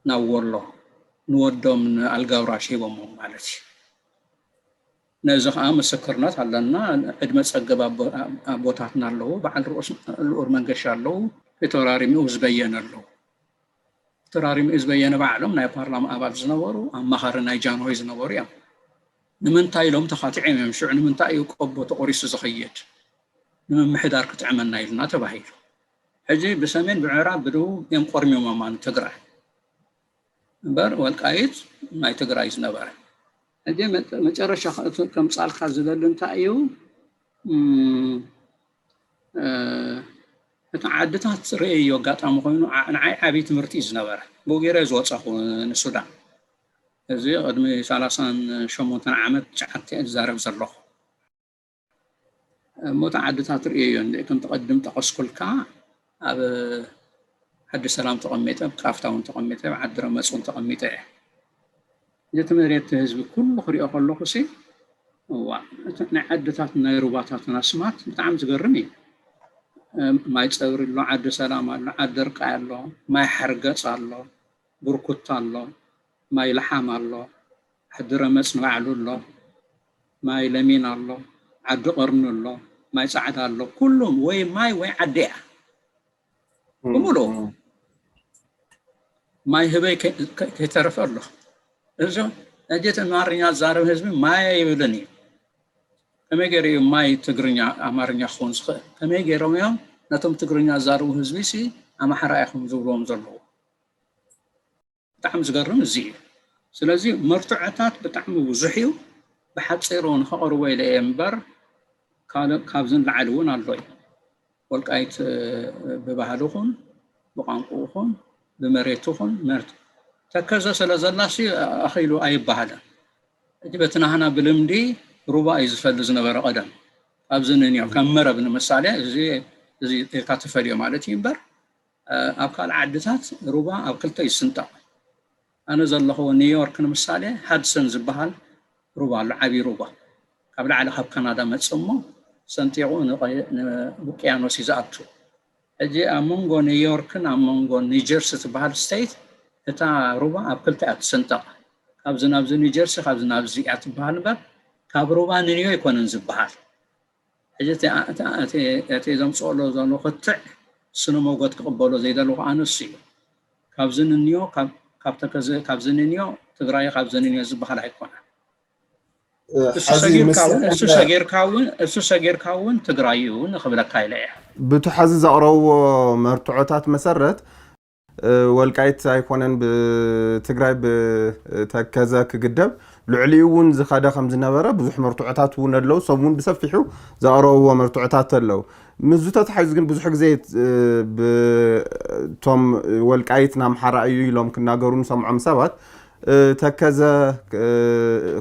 B: ናብ ወሎ ንወዶም ኣልጋውራሽ ሂቦሞም ማለት እዩ ነዚ ከዓ ምስክርነት ኣለና ዕድመ ፀገብ ኣቦታትና ኣለዉ በዓል ልኡር መንገሻ ኣለዉ ፊታውራሪ ዝበየነ ኣለዉ ፊታውራሪ ዝበየነ ባዕሎም ናይ ፓርላማ ኣባል ዝነበሩ ኣማኻሪ ናይ ጃንሆይ ዝነበሩ እዮም ንምንታይ ኢሎም ተኻቲዖም እዮም ሽዑ ንምንታይ እዩ ቆቦ ተቆሪሱ ዝኽየድ ንምምሕዳር ክትዕመና ኢልና ተባሂሉ ሕጂ ብሰሜን ብምዕራብ ብደቡብ እዮም ቆርሚሞማ ንትግራይ እምበር ወልቃይት ናይ ትግራይ ዝነበረ ሕጂ መጨረሻ ከም ፃልካ ዝደሊ እንታይ እዩ እቲ ዓድታት ርእዮ ኣጋጣሚ ኮይኑ ንዓይ ዓብዪ ትምህርቲ እዩ ዝነበረ ብኡ ገይረ ዝወፀኹ ንሱዳን እዚ ቅድሚ 38 ዓመት ሸዓተ ዝዛረብ ዘለኹ موت عدتها رئيون كنت تقدم تقصكل كا حد السلام تقميته بكافتاون تقميته بعد رمسون تقميته جت مريت هزب كل خري أقول له سي هو عدتها نيروباتات نسمات بتعم زقرمي ما يتصور له عد سلام الله عد رقع الله ما يحرقص الله بركوت الله ما يلحم الله حد رمس نبعل الله ما يلمين الله عد قرن الله ما يساعد الله كلهم وي ماي وي عديع ومولو ما يهبي كيترف الله إذا أجيت مارنيا زارو هزمي ما يبلني كما يجري ما يتقرنيا أمارنيا خونس كما يجري يوم نتم تقرنيا زارو هزمي سي أما حرايحهم زورهم زلوا بتعم زقرم زي سلازي مرتعتات بتعم وزحيو بحد صيرون خقروا إلى إمبر كابزن لعلون الله والقايت ببهلوخن بقانقوخن بمريتوخن مرت تكذا سلازلاسي أخيلو أي بهلا جبتنا هنا بالمدي ربع يزفل زنبر قدم أبزنني كم مرة بنمسالة زي كاتف اليوم على تيمبر أبقى عدتات ربع أو كلتا يسنتا أنا زلخو نيويورك نمسالة هادسون زبهال ربع لعبي ربع قبل على خب كندا متسمو سنتيغو بوكيانوس يزاتو أجي أمونغو نيويورك أمونغو نيجيرسي تبهال ستيت إتا ربع أبكلتا أتسنتا أبزن نيجيرسي أبزن أبزي أتبهال بر كاب ربع نيو يكون نزبهال أجي أتي زم سؤالو زالو خطع سنو موقت قبولو زيدا لو أنسي كابزن نيو كابزن نيو تقرأي كابزن نيو زبهال هيكون እሱ ሰገር ካውን ትግራዩን خبلك ካይለያ
H: بتحز زقرو مرتعوتات مسرت والقايت ኣይኮነን بتግራይ بتكزا كقدب لعليون زخاده خمز ነበረ ብዙሕ مرتعوتات ውን ኣለው ሰሙን بሰፊሑ زقرو مرتعوتات ኣለው مزوتات حيز ግን ብዙሕ ግዜ بتوم والقايت ናምሓራ እዩ ኢሎም ክናገሩን ሰምዖም ሰባት تكذا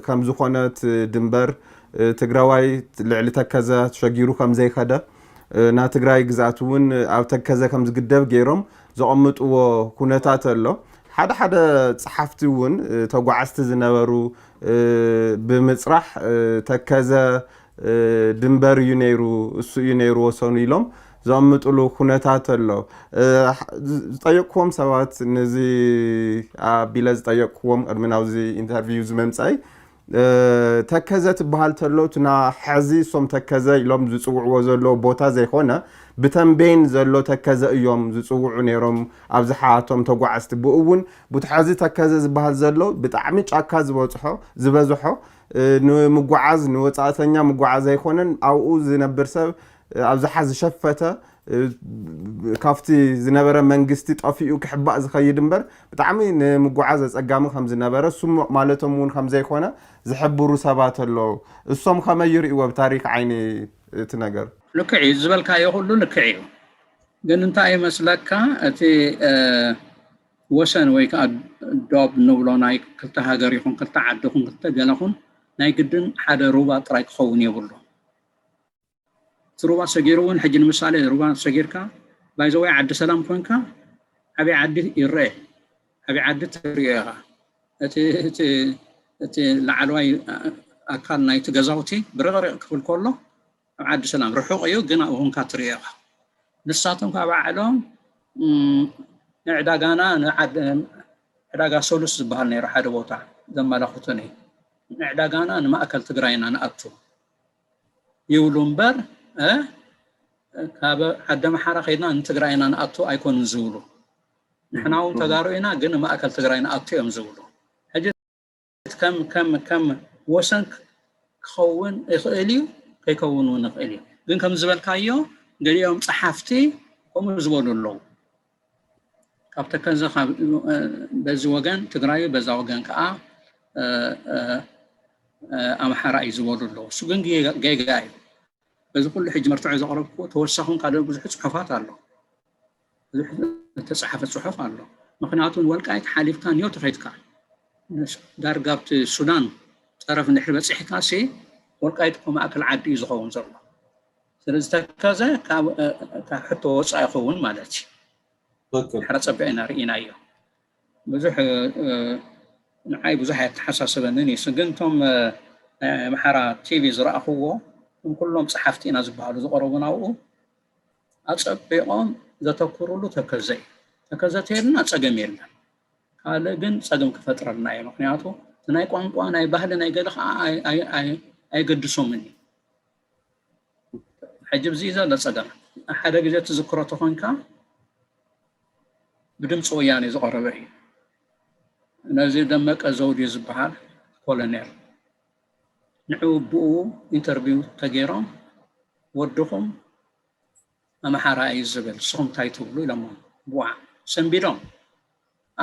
H: كم زخونات دمبر تجراوي لعل تكذا تشجيرو كم زي خدا نا تجراي جزاتون أو تكذا كم زقدب جيرم زعمت وكونتات الله حدا صحفتون توقعست زنورو بمسرح تكذا دمبر ينيرو وصونيلهم زعمت له كونتات الله طيقهم سوات نزي بيلاز طيقهم أرمناوزي انترفيوز ممساي تكذا بحال تلو تنا حزي صم تكذا يوم زوع وزلو بوتا زي خونا بتنبين زلو تكذا يوم زوع نيرم أبزحاتهم توقعست بقون بتحزي تكذا بحال زلو بتعمي أكاز بوتحو زبزحو نمجعز نوتعتنيا مجعز زي خونا أو زنبرسب أبزح زشفته كافتي زنبرة منجستي طفيو كحباء زخيد مبر بتعمي مجعز أجامو خمس زنبرة سم مالتهم مون خمسة يخونا زحبوا رسابات الله الصم خما يرئوا بتاريخ عيني تنجر
B: لكعي زبل كايو كله لكعي قال أنت أي مسلك أتي وسن ويك دوب نولو ناي كلتا هاجريكم كلتا عدكم كلتا جالكم ناي قدن حدا روبا ترايك خوني بولو تروبا سجيرون حجن مسالة روبا سجيركا بايزوي عد سلام كونكا أبي عد يرى أبي عد تريها أتي لعلواي أكل نايت جزاوتي برغر كل كله عد سلام روحوا أيو جنا وهم كاتريها لساتهم كابعلهم عداجانا عداجا سولس بهالني راح أدوتا ذم لخطني عداجانا أنا ما أكلت جراينا أنا أبتو يولون كابا عدم حرا خيدنا نتقرأينا نأتو أيكون نزولو نحنا تقاروينا قلنا ما أكل تقرأينا أتو يمزولو هجت كم وسنك خون إخيليو كيكونون إخيليو قلنا كم زبال كايو قال يوم صحافتي هم زبولو اللو كابتا كنزا بزوغان تقرأيو بزوغان كأ أم حرا يزبولو اللو سوغن جاي بس كل حج مرتعي زقربكو توسخون قالوا بزح صحفات الله بزح تصحفت صحف الله مخناتون والقايت حالف كان يوت فايت كان دار قابت السودان طرف نحر بصح كاسي والقايت كما اكل عادي زخون زرنا ስለዚ ተከዘ ሕቶ ወፃኢ ይኸውን ማለት እዩ ሕራ ፀቢዕና ርኢናዮ ብዙሕ ንዓይ ብዙሕ ኣይተሓሳስበንን እዩ ግን እቶም ኣምሓራ ቲቪ ዝረኣኽዎ ኩሎም ፀሓፍቲ ኢና ዝበሃሉ ዝቐረቡ ናብኡ ኣፀቢቖም ዘተኩርሉ ተከዘ እዩ ተከዘ ተየልና ፀገም የለን ካልእ ግን ፀገም ክፈጥረልና እዩ ምክንያቱ ናይ ቋንቋ ናይ ባህሊ ናይ ገለ ኣይገድሶምን እዩ ሕጂ ብዚ ዘሎ ፀገም ሓደ ግዜ ትዝክሮ ተኾንካ ብድምፂ ወያኔ ዝቐረበ እዩ ነዚ ደመቀ ዘውዲ ዝበሃል ኮሎኔል ንዑ ብኡ ኢንተርቪው ተገይሮም ወድኹም ኣምሓራ እዩ ዝብል ንስኹም እንታይ ትብሉ ኢሎም ብዋዕ ሰንቢዶም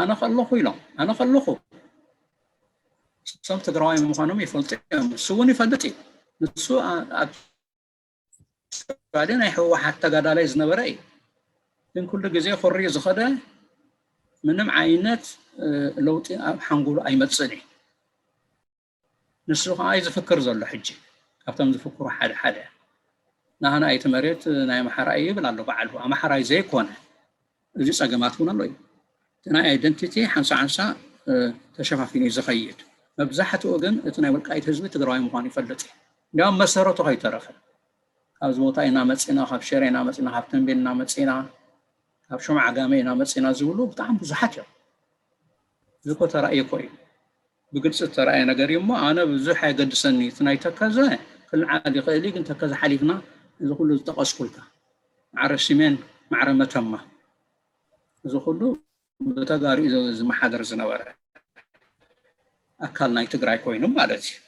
B: ኣነ ከለኹ ኢሎም ኣነ ከለኹ እሶም ትግራዋይ ምዃኖም ይፈልጡ እዮም ንሱ እውን ይፈልጥ እዩ ንሱ ባዕሉ ናይ ሕወሓት ተጋዳላይ ዝነበረ እዩ ግን ኩሉ ግዜ ኩሪ ዝኸደ ምንም ዓይነት ለውጢ ኣብ ሓንጎሉ ኣይመፅን እዩ ንሱ ከዓ ዝፍክር ዘሎ ሕጂ ካብቶም ዝፍክሩ ሓደ ሓደ ናህና ኣይቲ መሬት ናይ ኣምሓራ እዩ ይብል ኣሎ በዓሉ ኣምሓራይ ዘይኮነ እዚ ፀገማት እውን ኣሎ እዩ ናይ ኣይደንቲቲ ሓንሳ ተሸፋፊኑ እዩ ዝኸይድ መብዛሕትኡ ግን እቲ ናይ ወልቃይት ህዝቢ ትግራዋይ ምዃኑ ይፈልጥ እዩ እንዲያውም መሰረቱ ከይተረፈ ካብ ዝቦታ ኢና መፂና ካብ ሽረ ኢና መፂና ካብ ተንቤን ኢና መፂና ካብ ሽምዓ ጋመ ኢና መፂና ዝብሉ ብጣዕሚ ብዙሓት እዮም እዚ እኮ ተራእየ እኮ እዩ ብግልፂ ተራእየ ነገር እዩ እሞ ኣነ ብዙሕ ኣይገድሰኒ እቲ ናይ ተከዘ ክልዓል ይኽእል ግን ተከዘ ሓሊፍና እዚ ኩሉ ዝጠቐስኩልካ ማዕረ ሲሜን ማዕረ መተማ እዚ ኩሉ ብተጋሪኡ ዝመሓደር ዝነበረ ኣካል ናይ ትግራይ ኮይኑ ማለት እዩ